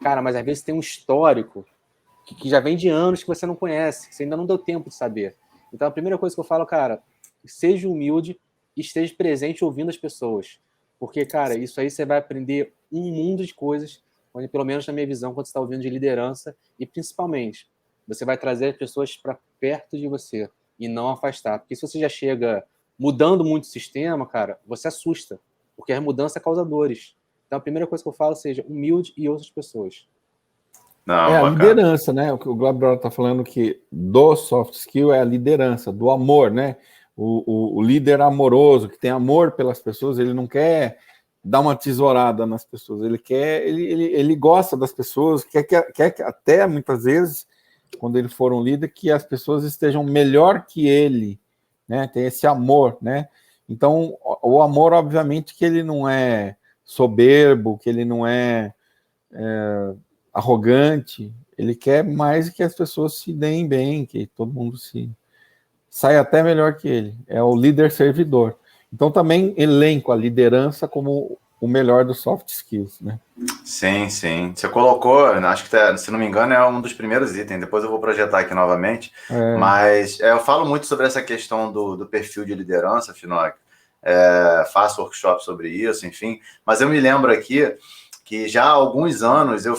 Cara, mas às vezes tem um histórico que já vem de anos que você não conhece, que você ainda não deu tempo de saber. Então, a primeira coisa que eu falo, cara, seja humilde e esteja presente ouvindo as pessoas. Porque, cara, isso aí você vai aprender um mundo de coisas onde, pelo menos na minha visão, quando você está ouvindo de liderança, e principalmente, você vai trazer as pessoas para perto de você e não afastar. Porque se você já chega mudando muito o sistema, cara, você assusta, porque a mudança causa dores. Então, a primeira coisa que eu falo seja humilde e ouça as pessoas. Não, a bacana. liderança, né? O que o Gabriel está falando que do soft skill é a liderança, do amor, né? O líder amoroso, que tem amor pelas pessoas, ele não quer dar uma tesourada nas pessoas, ele gosta das pessoas, quer que até muitas vezes, quando ele for um líder, que as pessoas estejam melhor que ele, né? Tem esse amor, né? Então, o amor, obviamente, que ele não é soberbo, que ele não é arrogante, ele quer mais que as pessoas se deem bem, que todo mundo saia até melhor que ele. É o líder servidor. Então também elenco a liderança como o melhor dos soft skills, né? Sim, sim. Você colocou, acho que, se não me engano, é um dos primeiros itens. Depois eu vou projetar aqui novamente. Mas eu falo muito sobre essa questão do perfil de liderança, Finoc. Faço workshop sobre isso, enfim. Mas eu me lembro aqui que já há alguns anos eu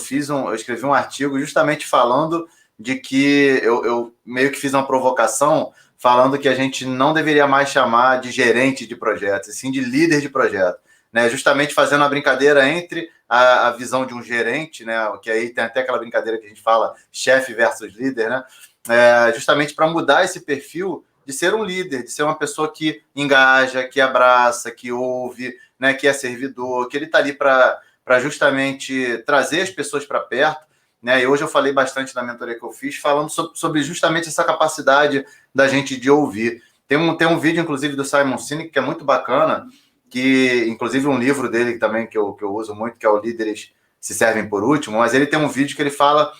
escrevi um artigo justamente falando de que eu meio que fiz uma provocação falando que a gente não deveria mais chamar de gerente de projetos, e sim de líder de projeto, né? Justamente fazendo a brincadeira entre a visão de um gerente, né? Que aí tem até aquela brincadeira que a gente fala chefe versus líder, né? Justamente para mudar esse perfil de ser um líder, de ser uma pessoa que engaja, que abraça, que ouve, né? Que é servidor, que ele está ali para justamente trazer as pessoas para perto, né? E hoje eu falei bastante na mentoria que eu fiz, falando sobre justamente essa capacidade da gente de ouvir. Tem um vídeo, inclusive, do Simon Sinek, que é muito bacana, que, inclusive, um livro dele também, que eu uso muito, que é o Líderes Se Servem por Último, mas ele tem um vídeo que ele fala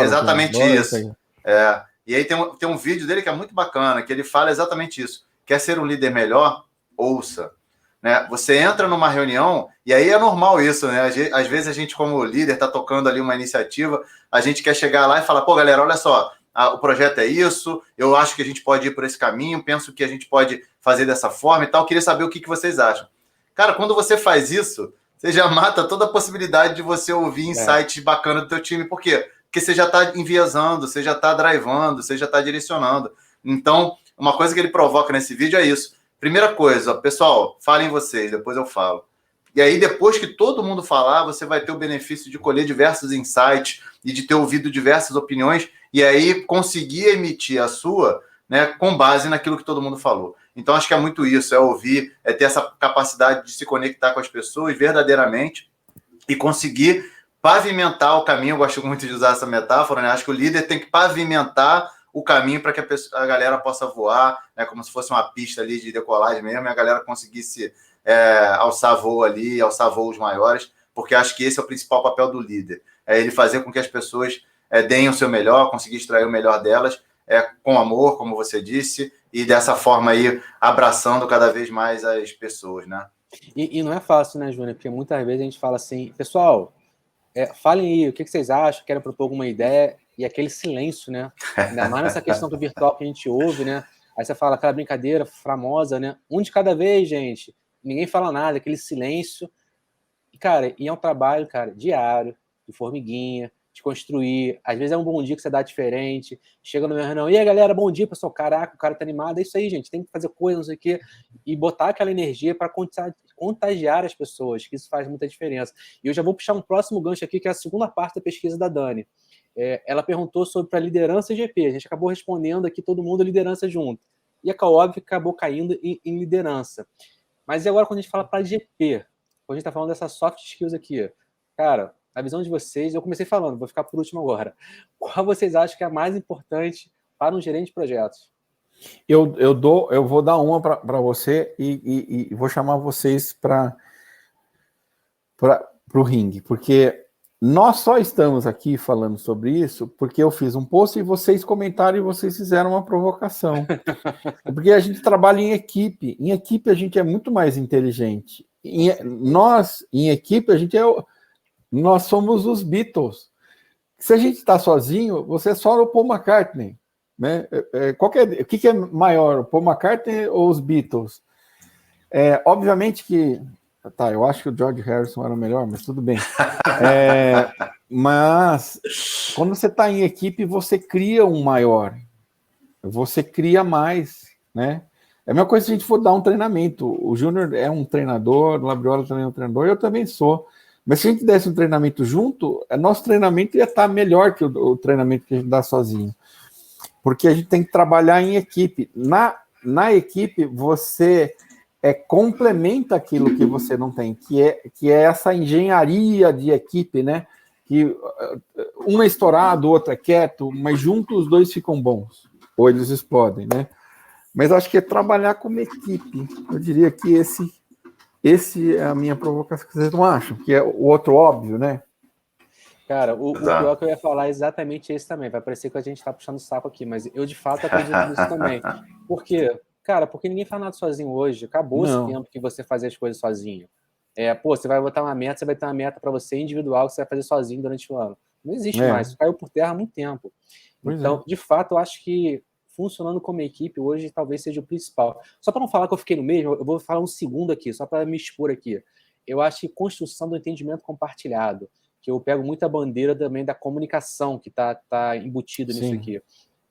exatamente isso. E aí tem um vídeo dele que é muito bacana, que ele fala exatamente isso. Quer ser um líder melhor? Ouça. Né? Você entra numa reunião, e aí é normal isso, né? Às vezes a gente, como líder, está tocando ali uma iniciativa, a gente quer chegar lá e falar, pô, galera, olha só, o projeto é isso, eu acho que a gente pode ir por esse caminho, penso que a gente pode fazer dessa forma e tal, queria saber o que vocês acham. Cara, quando você faz isso, você já mata toda a possibilidade de você ouvir insights bacanas do teu time. Por quê? Porque você já está enviesando, você já está drivando, você já está direcionando. Então, uma coisa que ele provoca nesse vídeo é isso. Primeira coisa, pessoal, falem vocês, depois eu falo. E aí, depois que todo mundo falar, você vai ter o benefício de colher diversos insights e de ter ouvido diversas opiniões e aí conseguir emitir a sua, né, com base naquilo que todo mundo falou. Então, acho que é muito isso, é ouvir, é ter essa capacidade de se conectar com as pessoas verdadeiramente e conseguir pavimentar o caminho. Eu gosto muito de usar essa metáfora, né? Acho que o líder tem que pavimentar o caminho para que a galera possa voar, né, como se fosse uma pista ali de decolagem mesmo, e a galera conseguisse alçar voo ali, alçar voos maiores, porque acho que esse é o principal papel do líder, é ele fazer com que as pessoas deem o seu melhor, conseguir extrair o melhor delas, com amor, como você disse, e dessa forma aí abraçando cada vez mais as pessoas, né? E não é fácil, né, Júnior? Porque muitas vezes a gente fala assim, pessoal, falem aí, o que vocês acham? Querem propor alguma ideia? E aquele silêncio, né? Ainda mais nessa questão do virtual que a gente ouve, né? Aí você fala aquela brincadeira famosa, né? Um de cada vez, gente. Ninguém fala nada, aquele silêncio. E, cara, é um trabalho, cara, diário, de formiguinha, de construir. Às vezes é um bom dia que você dá diferente. Chega no meu reunião, e aí, galera, bom dia, pessoal. Caraca, o cara tá animado. É isso aí, gente. Tem que fazer coisa, não sei o quê. E botar aquela energia para contagiar as pessoas, que isso faz muita diferença. E eu já vou puxar um próximo gancho aqui, que é a segunda parte da pesquisa da Dani. Ela perguntou sobre a liderança GP. A gente acabou respondendo aqui, todo mundo liderança junto. E a óbvio acabou caindo em liderança. Mas e agora quando a gente fala para GP? Quando a gente está falando dessas soft skills aqui, cara, a visão de vocês, eu comecei falando, vou ficar por último agora. Qual vocês acham que é a mais importante para um gerente de projetos? Eu vou dar uma para você e vou chamar vocês para o ringue, porque nós só estamos aqui falando sobre isso porque eu fiz um post e vocês comentaram e vocês fizeram uma provocação. Porque a gente trabalha em equipe. Em equipe a gente é muito mais inteligente. Nós, em equipe, nós somos os Beatles. Se a gente está sozinho, você é só o Paul McCartney. Né? O que é maior, o Paul McCartney ou os Beatles? Obviamente que Tá, eu acho que o George Harrison era o melhor, mas tudo bem. Mas quando você está em equipe, você cria um maior, você cria mais, né? É a mesma coisa se a gente for dar um treinamento. O Júnior é um treinador, o Labriola também é um treinador, eu também sou. Mas se a gente desse um treinamento junto, nosso treinamento ia estar melhor que o treinamento que a gente dá sozinho. Porque a gente tem que trabalhar em equipe. Na equipe, você complementa aquilo que você não tem, que é essa engenharia de equipe, né? Que um é estourado, o outro é quieto, mas juntos os dois ficam bons, ou eles explodem, né? Mas acho que é trabalhar como equipe. Eu diria que esse é a minha provocação. Vocês não acham? Que é o outro óbvio, né? Cara, o pior que eu ia falar é exatamente esse também. Vai parecer que a gente tá puxando o saco aqui, mas eu de fato acredito nisso também. Por quê? Cara, porque ninguém faz nada sozinho hoje. Acabou esse tempo que você fazia as coisas sozinho. Você vai botar uma meta, você vai ter uma meta para você individual que você vai fazer sozinho durante o ano. Não existe mais. Isso caiu por terra há muito tempo. Então, de fato, eu acho que funcionando como equipe hoje talvez seja o principal. Só para não falar que eu fiquei no mesmo, eu vou falar um segundo aqui, só para me expor aqui. Eu acho que construção do entendimento compartilhado, que eu pego muita bandeira também da comunicação que tá embutido nisso aqui.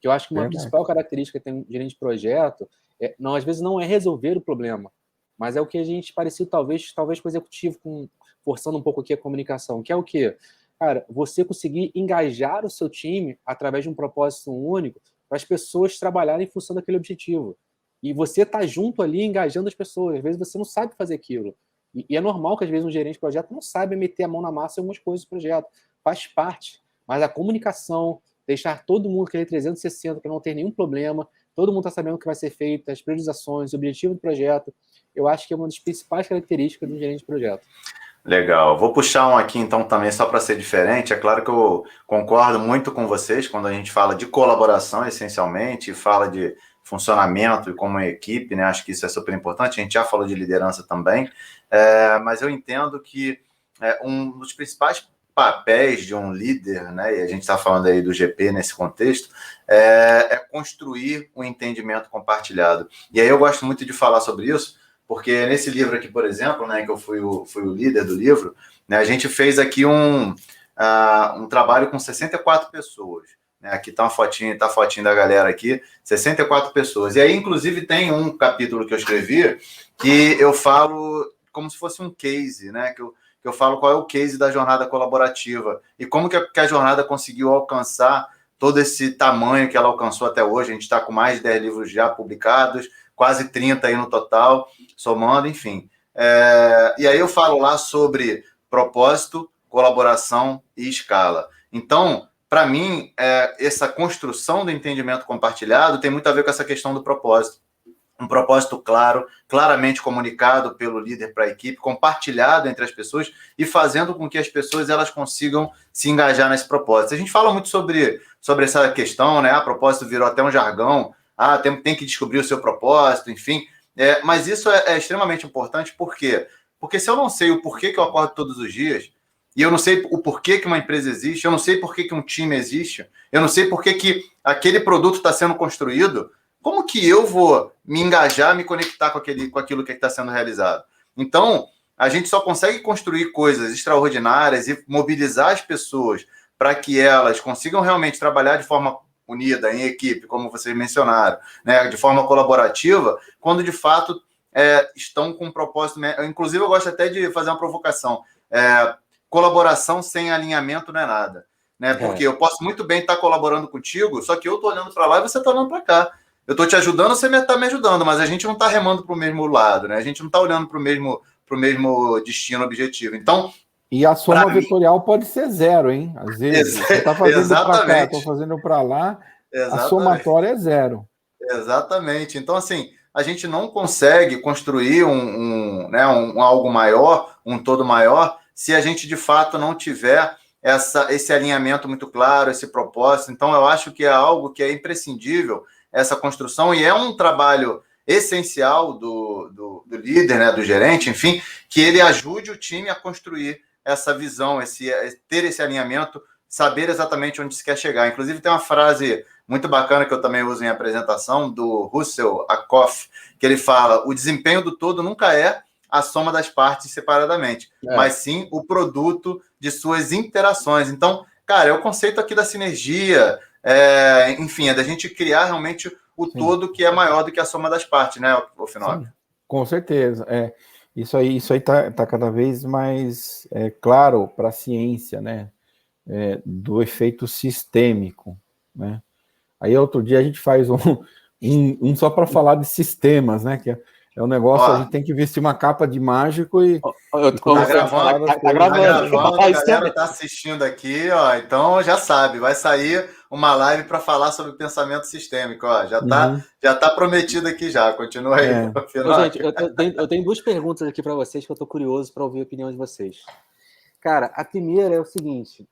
Que eu acho que uma principal característica que tem um gerente de projeto às vezes não é resolver o problema, mas é o que a gente parecido talvez com o executivo, forçando um pouco aqui a comunicação, que é o quê? Cara, você conseguir engajar o seu time através de um propósito único para as pessoas trabalharem em função daquele objetivo. E você tá junto ali engajando as pessoas. Às vezes você não sabe fazer aquilo. E é normal que às vezes um gerente de projeto não saiba meter a mão na massa em algumas coisas do projeto. Faz parte. Mas a comunicação, deixar todo mundo querer 360 para não ter nenhum problema, todo mundo está sabendo o que vai ser feito, as priorizações, o objetivo do projeto, eu acho que é uma das principais características do gerente de projeto. Legal. Vou puxar um aqui, então, também, só para ser diferente. É claro que eu concordo muito com vocês quando a gente fala de colaboração, essencialmente, e fala de funcionamento e como equipe, né? Acho que isso é super importante. A gente já falou de liderança também, mas eu entendo que um dos principais papéis de um líder, né? E a gente está falando aí do GP nesse contexto, é construir um entendimento compartilhado. E aí eu gosto muito de falar sobre isso, porque nesse livro aqui, por exemplo, né, que eu fui o líder do livro, né, a gente fez aqui um trabalho com 64 pessoas. Né, aqui está a fotinha da galera aqui, 64 pessoas. E aí, inclusive, tem um capítulo que eu escrevi que eu falo como se fosse um case, né, que eu falo qual é o case da jornada colaborativa e como que a jornada conseguiu alcançar todo esse tamanho que ela alcançou até hoje. A gente está com mais de 10 livros já publicados, quase 30 aí no total, somando, enfim. E aí eu falo lá sobre propósito, colaboração e escala. Então, para mim, essa construção do entendimento compartilhado tem muito a ver com essa questão do propósito. Um propósito claro, claramente comunicado pelo líder para a equipe, compartilhado entre as pessoas e fazendo com que as pessoas elas consigam se engajar nesse propósito. A gente fala muito sobre essa questão, né? Propósito virou até um jargão, tem que descobrir o seu propósito, enfim. Mas isso é extremamente importante, por quê? Porque se eu não sei o porquê que eu acordo todos os dias, e eu não sei o porquê que uma empresa existe, eu não sei porquê que um time existe, eu não sei porquê que aquele produto está sendo construído, como que eu vou me engajar, me conectar com aquilo que está sendo realizado? Então, a gente só consegue construir coisas extraordinárias e mobilizar as pessoas para que elas consigam realmente trabalhar de forma unida, em equipe, como vocês mencionaram, né, de forma colaborativa, quando de fato estão com um propósito. Inclusive, eu gosto até de fazer uma provocação. Colaboração sem alinhamento não é nada. Né? Porque eu posso muito bem estar colaborando contigo, só que eu estou olhando para lá e você está olhando para cá. Eu estou te ajudando, você está me ajudando, mas a gente não está remando para o mesmo lado, né? A gente não está olhando para o mesmo destino, objetivo. Então, e a soma vetorial pode ser zero, hein? Às vezes, você está fazendo para cá, estou fazendo para lá, a somatória é zero. Exatamente. Então, assim, a gente não consegue construir algo maior, um todo maior, se a gente, de fato, não tiver esse alinhamento muito claro, esse propósito. Então, eu acho que é algo que é imprescindível, essa construção, e é um trabalho essencial do líder, né, do gerente, enfim, que ele ajude o time a construir essa visão, ter esse alinhamento, saber exatamente onde se quer chegar. Inclusive, tem uma frase muito bacana que eu também uso em apresentação, do Russell Ackoff, que ele fala: o desempenho do todo nunca é a soma das partes separadamente, mas sim o produto de suas interações. Então, cara, é o conceito aqui da sinergia, enfim, é da gente criar realmente o todo que é maior do que a soma das partes, né, Finocchio? Com certeza. Isso aí tá cada vez mais claro para a ciência, né? Do efeito sistêmico, né? Aí outro dia a gente faz um só para falar de sistemas, né? Que é um negócio, a gente tem que vestir uma capa de mágico e... Tá gravando, a galera tá assistindo aqui, ó, então já sabe, vai sair uma live para falar sobre pensamento sistêmico, ó, já tá prometido aqui já, continua aí. Gente, eu tenho duas perguntas aqui para vocês que eu tô curioso para ouvir a opinião de vocês. Cara, a primeira é o seguinte,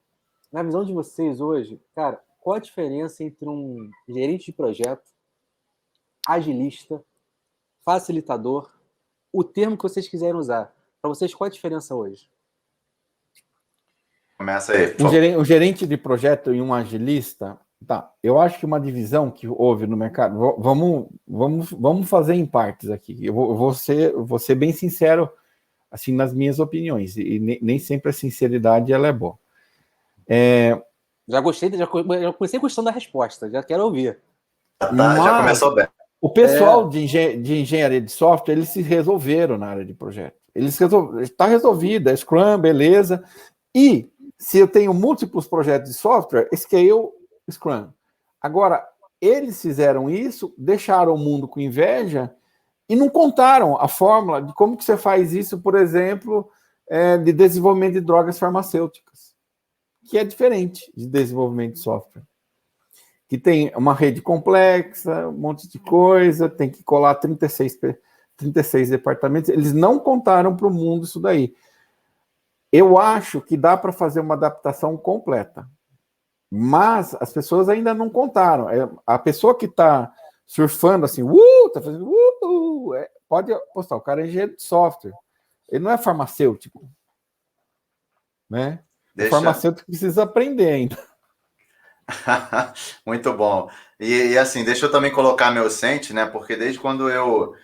na visão de vocês hoje, cara, qual a diferença entre um gerente de projeto, agilista, facilitador, o termo que vocês quiserem usar? Para vocês, qual a diferença hoje? Começa aí. Um gerente de projeto e um agilista, tá? Eu acho que uma divisão que houve no mercado, vamos fazer em partes aqui. Eu vou ser bem sincero, assim, nas minhas opiniões, e nem sempre a sinceridade ela é boa. Já comecei gostando da resposta, já quero ouvir. Já começou bem. O pessoal de engenharia de software, eles se resolveram na área de projeto. Está resolvido, é Scrum, beleza. E se eu tenho múltiplos projetos de software, Scale, Scrum. Agora, eles fizeram isso, deixaram o mundo com inveja e não contaram a fórmula de como que você faz isso, por exemplo, de desenvolvimento de drogas farmacêuticas, que é diferente de desenvolvimento de software. Que tem uma rede complexa, um monte de coisa, tem que colar 36 departamentos. Eles não contaram para o mundo isso daí. Eu acho que dá para fazer uma adaptação completa, mas as pessoas ainda não contaram. A pessoa que está surfando assim, está fazendo pode postar, o cara é engenheiro de software, ele não é farmacêutico, né? O farmacêutico precisa aprender ainda. Muito bom. E assim, deixa eu também colocar meu sente, né? Porque desde quando eu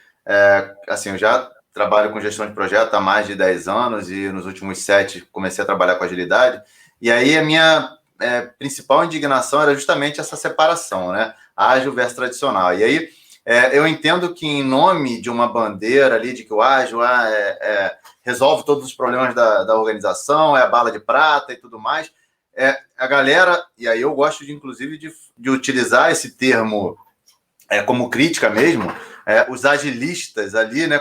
já trabalho com gestão de projeto há mais de 10 anos e nos últimos 7 comecei a trabalhar com agilidade. E aí a minha principal indignação era justamente essa separação, né? Ágil versus tradicional. E aí eu entendo que em nome de uma bandeira ali de que o ágil resolve todos os problemas da organização, é a bala de prata e tudo mais, a galera, e aí eu gosto inclusive de utilizar esse termo como crítica mesmo, os agilistas ali, né,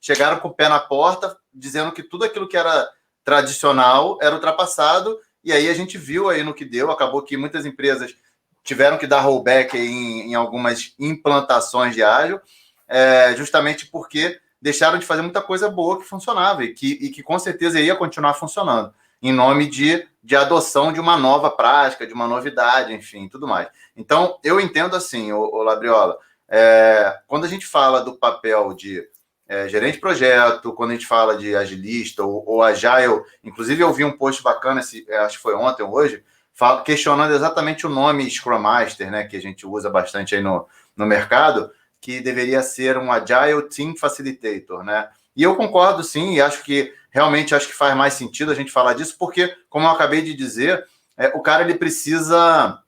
chegaram com o pé na porta, dizendo que tudo aquilo que era tradicional era ultrapassado, e aí a gente viu aí no que deu, acabou que muitas empresas tiveram que dar rollback em algumas implantações de ágil, justamente porque deixaram de fazer muita coisa boa que funcionava, e que com certeza ia continuar funcionando, em nome de adoção de uma nova prática, de uma novidade, enfim, tudo mais. Então, eu entendo assim, o Labriola, quando a gente fala do papel de gerente de projeto, quando a gente fala de agilista ou agile, inclusive eu vi um post bacana, acho que foi ontem ou hoje, questionando exatamente o nome Scrum Master, né, que a gente usa bastante aí no mercado, que deveria ser um Agile Team Facilitator, né? E eu concordo sim, e realmente acho que faz mais sentido a gente falar disso, porque, como eu acabei de dizer, o cara ele precisa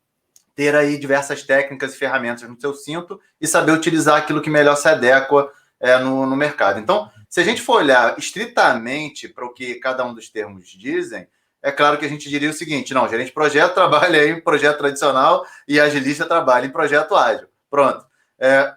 ter aí diversas técnicas e ferramentas no seu cinto e saber utilizar aquilo que melhor se adequa no mercado. Então, se a gente for olhar estritamente para o que cada um dos termos dizem, é claro que a gente diria o seguinte, não, gerente de projeto trabalha em projeto tradicional e agilista trabalha em projeto ágil. Pronto.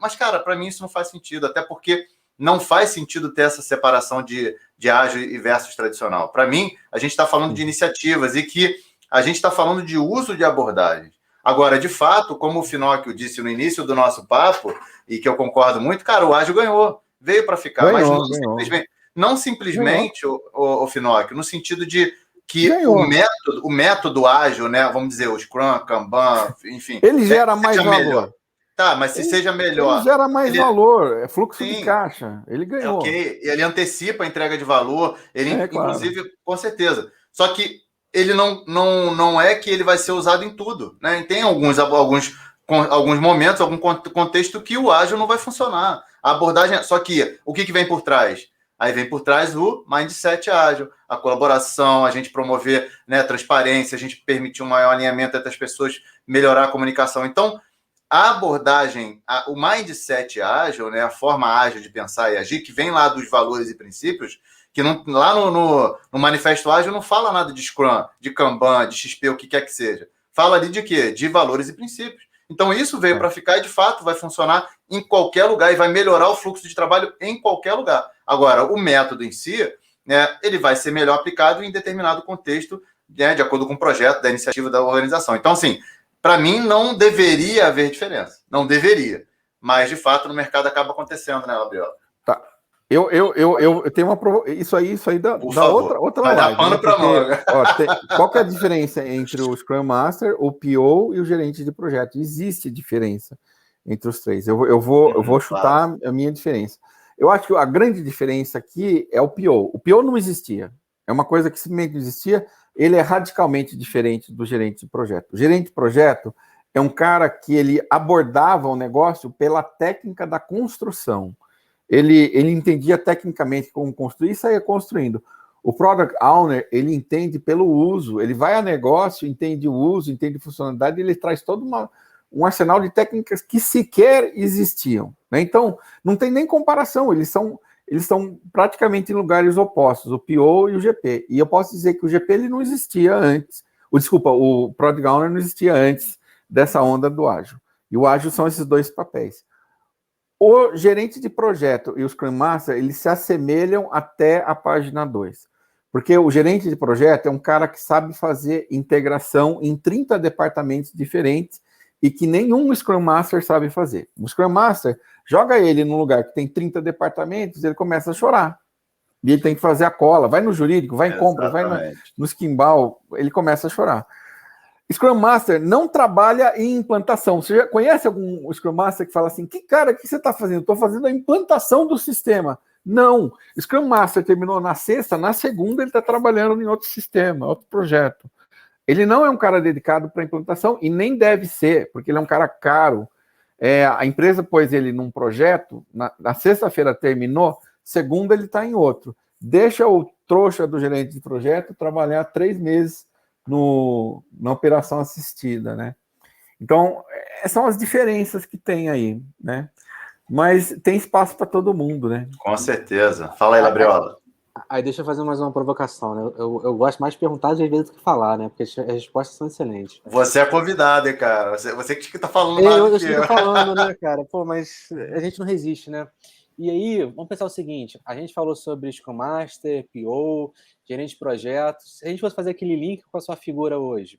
Mas, cara, para mim isso não faz sentido, até porque não faz sentido ter essa separação de ágil e versus tradicional. Para mim, a gente está falando de iniciativas e que a gente está falando de uso de abordagens. Agora, de fato, como o Finocchio disse no início do nosso papo, e que eu concordo muito, cara, o ágil ganhou, veio para ficar, mas não simplesmente o Finocchio, no sentido de que o método ágil, né, vamos dizer, o Scrum, Kanban, enfim... Ele gera mais valor. Melhor. Tá, mas se seja melhor... Ele gera mais valor, é fluxo de caixa, ele ganhou. Ok, ele antecipa a entrega de valor, inclusive, claro. Com certeza. Só que ele não é que ele vai ser usado em tudo, né? Tem alguns momentos, algum contexto que o ágil não vai funcionar. A abordagem... Só que o que vem por trás? Aí vem por trás o mindset ágil, a colaboração, a gente promover, né, transparência, a gente permitir um maior alinhamento entre as pessoas, melhorar a comunicação. Então, a abordagem, o mindset ágil, né, a forma ágil de pensar e agir, que vem lá dos valores e princípios, que não, lá no Manifesto Ágil não fala nada de Scrum, de Kanban, de XP, o que quer que seja. Fala ali de quê? De valores e princípios. Então, isso veio para ficar e, de fato, vai funcionar em qualquer lugar e vai melhorar o fluxo de trabalho em qualquer lugar. Agora, o método em si, né, ele vai ser melhor aplicado em determinado contexto, né, de acordo com o projeto, da iniciativa da organização. Então, assim, para mim, não deveria haver diferença. Não deveria. Mas, de fato, no mercado acaba acontecendo, né, Gabriel? Tá. Eu tenho uma isso aí da outra vai live. Dar pano para manga. Qual que é a diferença entre o Scrum Master, o PO e o gerente de projeto? Existe diferença entre os três. Eu vou chutar a minha diferença. Eu acho que a grande diferença aqui é o PO. O PO não existia. É uma coisa que simplesmente existia. Ele é radicalmente diferente do gerente de projeto. O gerente de projeto é um cara que ele abordava o negócio pela técnica da construção. Ele entendia tecnicamente como construir e saía construindo. O Product Owner, ele entende pelo uso, ele vai a negócio, entende o uso, entende funcionalidade, ele traz todo um arsenal de técnicas que sequer existiam. Né? Então, não tem nem comparação, eles são praticamente em lugares opostos, o PO e o GP. E eu posso dizer que o GP ele não existia antes, o Product Owner não existia antes dessa onda do ágil. E o ágil são esses dois papéis. O gerente de projeto e o Scrum Master, eles se assemelham até a página 2. Porque o gerente de projeto é um cara que sabe fazer integração em 30 departamentos diferentes e que nenhum Scrum Master sabe fazer. O Scrum Master, joga ele num lugar que tem 30 departamentos, ele começa a chorar. E ele tem que fazer a cola, vai no jurídico, vai em compras, vai no esquimbal, ele começa a chorar. Scrum Master não trabalha em implantação. Você já conhece algum Scrum Master que fala assim, que você está fazendo? Estou fazendo a implantação do sistema. Não. Scrum Master terminou na sexta, na segunda ele está trabalhando em outro sistema, outro projeto. Ele não é um cara dedicado para implantação e nem deve ser, porque ele é um cara caro. A empresa pôs ele num projeto, na sexta-feira terminou, segunda ele está em outro. Deixa o trouxa do gerente de projeto trabalhar 3 meses na operação assistida, né? Então, são as diferenças que tem aí, né? Mas tem espaço para todo mundo, né? Com certeza. Fala aí, Labriola. Aí deixa eu fazer mais uma provocação, né? Eu gosto mais de perguntar às vezes do que falar, né? Porque as respostas são excelentes. Você é convidado, hein, cara? Você que tá falando mais do que eu. Tô falando, né, cara? Pô, mas a gente não resiste, né? E aí, vamos pensar o seguinte, a gente falou sobre Scrum Master, PO, gerente de projetos. Se a gente fosse fazer aquele link com a sua figura hoje,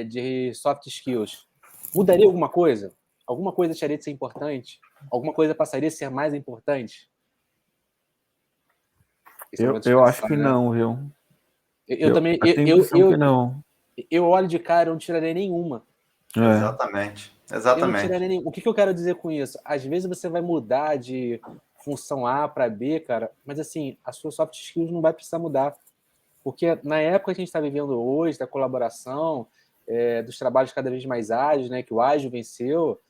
de soft skills, mudaria alguma coisa? Alguma coisa deixaria de ser importante? Alguma coisa passaria a ser mais importante? Eu acho que não, viu? Eu também. Que não. Eu olho de cara, eu não tiraria nenhuma. Exatamente. Exatamente. Eu não tiraria nenhuma. O que eu quero dizer com isso? Às vezes você vai mudar de função A para B, cara, mas assim, a sua soft skills não vai precisar mudar. Porque na época que a gente está vivendo hoje, da colaboração, dos trabalhos cada vez mais ágeis, né, que o ágil venceu,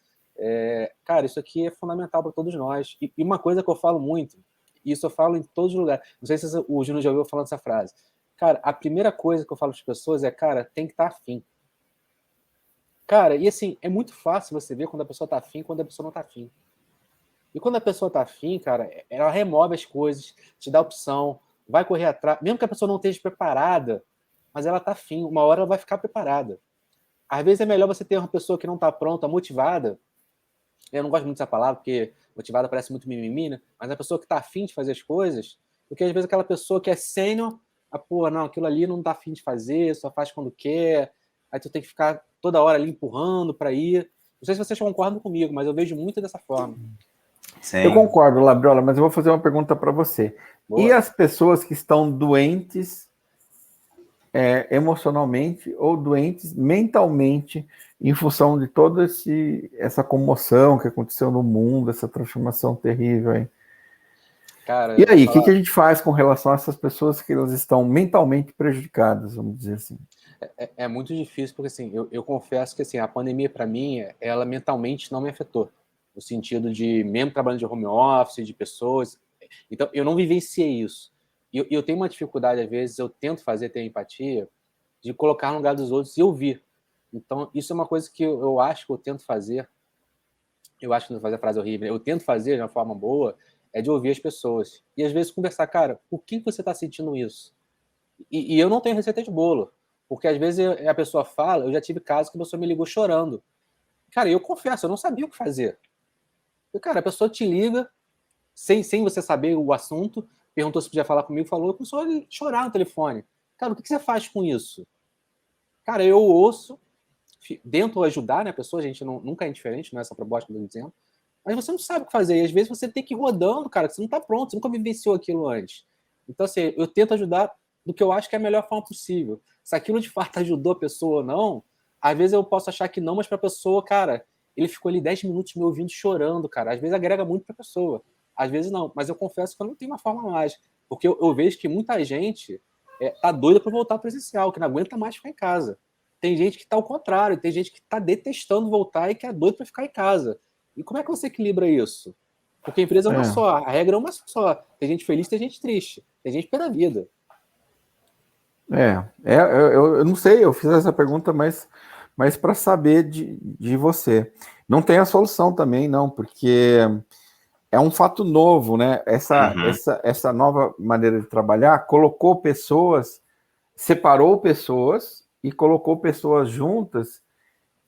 cara, isso aqui é fundamental para todos nós. E uma coisa que eu falo muito, e isso eu falo em todos os lugares, não sei se o Júnior já ouviu falando essa frase. Cara, a primeira coisa que eu falo para as pessoas é, cara, tem que estar afim. Cara, e assim, é muito fácil você ver quando a pessoa está afim e quando a pessoa não está afim. E quando a pessoa está afim, cara, ela remove as coisas, te dá opção, vai correr atrás, mesmo que a pessoa não esteja preparada, mas ela está afim, uma hora ela vai ficar preparada. Às vezes é melhor você ter uma pessoa que não está pronta, motivada, eu não gosto muito dessa palavra, porque motivada parece muito mimimi, né? Mas a pessoa que está afim de fazer as coisas, porque às vezes aquela pessoa que é sênior, não, aquilo ali não está afim de fazer, só faz quando quer, aí tu tem que ficar toda hora ali empurrando para ir. Não sei se vocês concordam comigo, mas eu vejo muito dessa forma. Sim. Eu concordo, Labriola, mas eu vou fazer uma pergunta para você. Boa. E as pessoas que estão doentes emocionalmente ou doentes mentalmente em função de toda essa comoção que aconteceu no mundo, essa transformação terrível aí? Cara, e aí, o que a gente faz com relação a essas pessoas que elas estão mentalmente prejudicadas, vamos dizer assim? É muito difícil, porque assim, eu confesso que assim, a pandemia, para mim, ela mentalmente não me afetou. No sentido de, mesmo trabalhando de home office, de pessoas, Então, eu não vivenciei isso. E eu tenho uma dificuldade, às vezes, eu tento ter empatia, de colocar no lugar dos outros e ouvir. Então, isso é uma coisa que eu acho que eu tento fazer. Eu acho que não fazer a frase horrível. Eu tento fazer de uma forma boa, é de ouvir as pessoas. E, às vezes, conversar, cara, por que você está sentindo isso? E eu não tenho receita de bolo. Porque, às vezes, a pessoa fala, eu já tive casos que a pessoa me ligou chorando. Cara, eu confesso, eu não sabia o que fazer. Cara, a pessoa te liga, sem você saber o assunto, perguntou se podia falar comigo, falou, começou a chorar no telefone. Cara, o que você faz com isso? Cara, eu ouço, tento ajudar, né, a pessoa, a gente nunca é indiferente, não é essa proposta que eu estou dizendo, mas você não sabe o que fazer, e às vezes você tem que ir rodando, cara, que você não está pronto, você nunca vivenciou aquilo antes. Então, assim, eu tento ajudar do que eu acho que é a melhor forma possível. Se aquilo de fato ajudou a pessoa ou não, às vezes eu posso achar que não, mas para a pessoa, cara, ele ficou ali 10 minutos me ouvindo chorando, cara, às vezes agrega muito para a pessoa, às vezes não, mas eu confesso que eu não tenho uma forma mágica, porque eu vejo que muita gente tá doida para voltar presencial, que não aguenta mais ficar em casa. Tem gente que tá ao contrário, tem gente que tá detestando voltar e que é doido para ficar em casa. E como é que você equilibra isso? Porque a empresa é uma só, a regra é uma só. Tem gente feliz, tem gente triste, tem gente pela vida. Eu não sei, eu fiz essa pergunta, mas para saber de você. Não tem a solução também, não, porque é um fato novo, né? Essa nova maneira de trabalhar colocou pessoas, separou pessoas e colocou pessoas juntas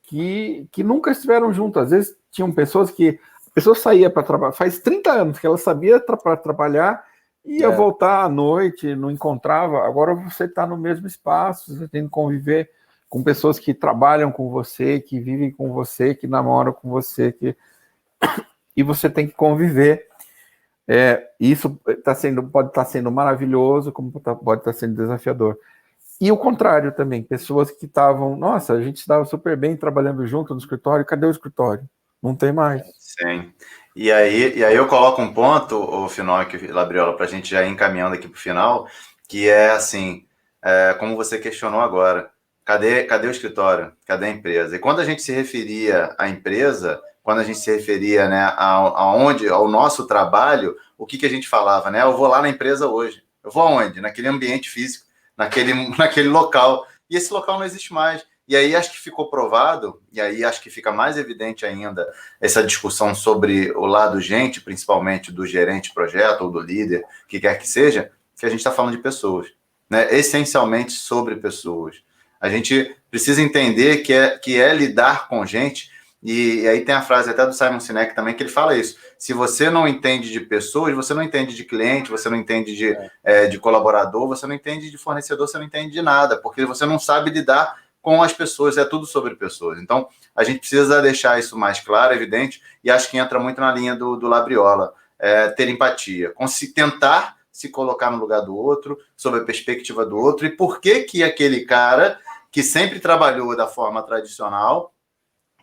que nunca estiveram juntas. Às vezes tinham pessoas que a pessoa saía para trabalhar, faz 30 anos que ela sabia para trabalhar, ia voltar à noite, não encontrava. Agora você está no mesmo espaço, você tem que conviver com pessoas que trabalham com você, que vivem com você, que namoram com você, e você tem que conviver. Isso pode estar sendo maravilhoso, como pode estar sendo desafiador. E o contrário também, pessoas que estavam, nossa, a gente estava super bem trabalhando junto no escritório, cadê o escritório? Não tem mais. Sim. E aí eu coloco um ponto, o Finoc e Labriola, para a gente já ir encaminhando aqui para o final, que é assim, como você questionou agora, cadê o escritório? Cadê a empresa? E quando a gente se referia à empresa, quando a gente se referia, né, ao nosso trabalho, o que a gente falava, né? Eu vou lá na empresa hoje. Eu vou aonde? Naquele ambiente físico, naquele local. E esse local não existe mais. E aí acho que ficou provado, e aí acho que fica mais evidente ainda essa discussão sobre o lado gente, principalmente do gerente de projeto ou do líder, que quer que seja, que a gente está falando de pessoas, né? Essencialmente sobre pessoas. A gente precisa entender que é lidar com gente, e aí tem a frase até do Simon Sinek também, que ele fala isso: se você não entende de pessoas, você não entende de cliente, você não entende de colaborador, você não entende de fornecedor, você não entende de nada, porque você não sabe lidar com as pessoas, é tudo sobre pessoas. Então, a gente precisa deixar isso mais claro, evidente, e acho que entra muito na linha do Labriola, ter empatia, tentar se colocar no lugar do outro, sob a perspectiva do outro, e por que aquele cara que sempre trabalhou da forma tradicional,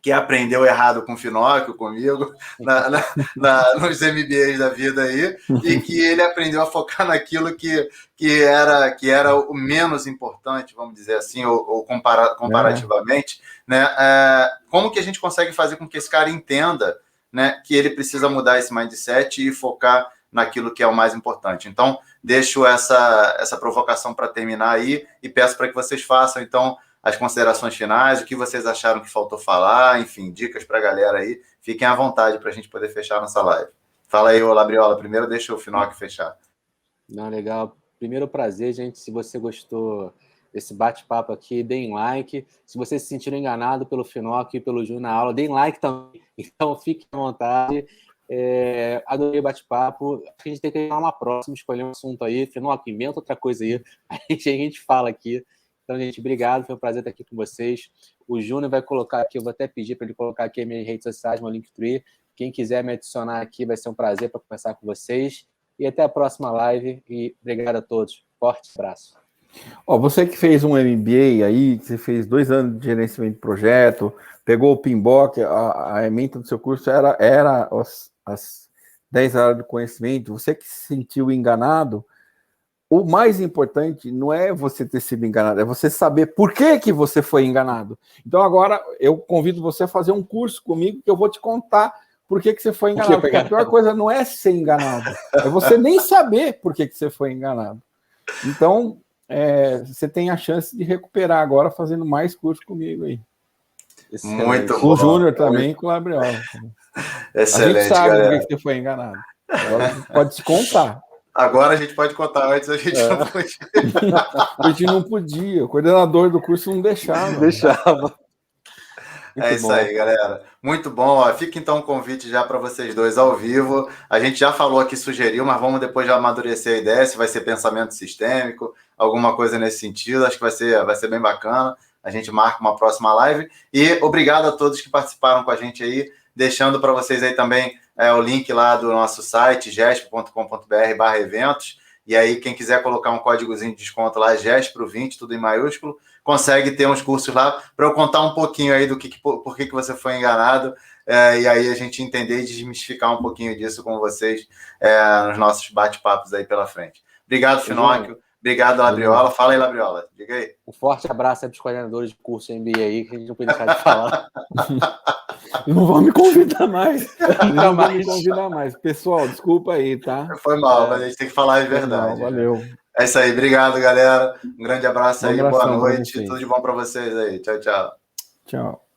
que aprendeu errado com o Finóquio, comigo, nos MBAs da vida aí, e que ele aprendeu a focar naquilo que era o menos importante, vamos dizer assim, ou comparativamente, né? Como que a gente consegue fazer com que esse cara entenda, né, que ele precisa mudar esse mindset e focar naquilo que é o mais importante? Então, deixo essa provocação para terminar aí e peço para que vocês façam, então, as considerações finais, o que vocês acharam que faltou falar, enfim, dicas para a galera aí. Fiquem à vontade para a gente poder fechar nossa live. Fala aí, Labriola, primeiro deixa o Finoc fechar. Não, legal. Primeiro prazer, gente, se você gostou desse bate-papo aqui, deem like. Se vocês se sentiram enganados pelo Finoc e pelo Ju na aula, deem like também. Então, fiquem à vontade. Adorei o bate-papo. A gente tem que ir uma próxima, escolher um assunto aí. Finoc, inventa outra coisa aí. A gente fala aqui. Então, gente, obrigado, foi um prazer estar aqui com vocês. O Júnior vai colocar aqui, eu vou até pedir para ele colocar aqui as minhas redes sociais, meu Linktree. Quem quiser me adicionar aqui, vai ser um prazer para conversar com vocês. E até a próxima live. E obrigado a todos. Forte abraço. Você que fez um MBA aí, que você fez 2 anos de gerenciamento de projeto, pegou o PMBOK, a ementa do seu curso era as 10 áreas do conhecimento, você que se sentiu enganado, o mais importante não é você ter sido enganado, é você saber por que você foi enganado. Então agora eu convido você a fazer um curso comigo, que eu vou te contar por que você foi enganado. Porque a pior coisa não é ser enganado, é você nem saber por que você foi enganado. Então, você tem a chance de recuperar agora fazendo mais curso comigo aí. Muito bom. Com o Júnior também, com o Labriola. Excelente, a gente sabe galera. por que você foi enganado. Agora pode se contar. Agora a gente pode contar, antes a gente não podia. A gente não podia, o coordenador do curso não deixava. É isso aí, galera. Muito bom. Ó, fica então um convite já para vocês dois ao vivo. A gente já falou aqui, sugeriu, mas vamos depois já amadurecer a ideia, se vai ser pensamento sistêmico, alguma coisa nesse sentido. Acho que vai ser bem bacana. A gente marca uma próxima live. E obrigado a todos que participaram com a gente aí, deixando para vocês aí também o link lá do nosso site, gesp.com.br/eventos. E aí, quem quiser colocar um códigozinho de desconto lá, GESPRO20, tudo em maiúsculo, consegue ter uns cursos lá para eu contar um pouquinho aí do por que você foi enganado, e aí a gente entender e desmistificar um pouquinho disso com vocês nos nossos bate-papos aí pela frente. Obrigado, Finóquio. Obrigado, Labriola. Fala aí, Labriola. Diga aí. Um forte abraço aí para os coordenadores de curso MBA aí, que a gente não pode deixar de falar. Não vão me convidar mais. Não vão me convidar mais. Pessoal, desculpa aí, tá? Foi mal, mas a gente tem que falar a verdade. Mal, valeu. É isso aí. Obrigado, galera. Um grande abraço aí. Boa noite. Tudo de bom para vocês aí. Tchau, tchau. Tchau.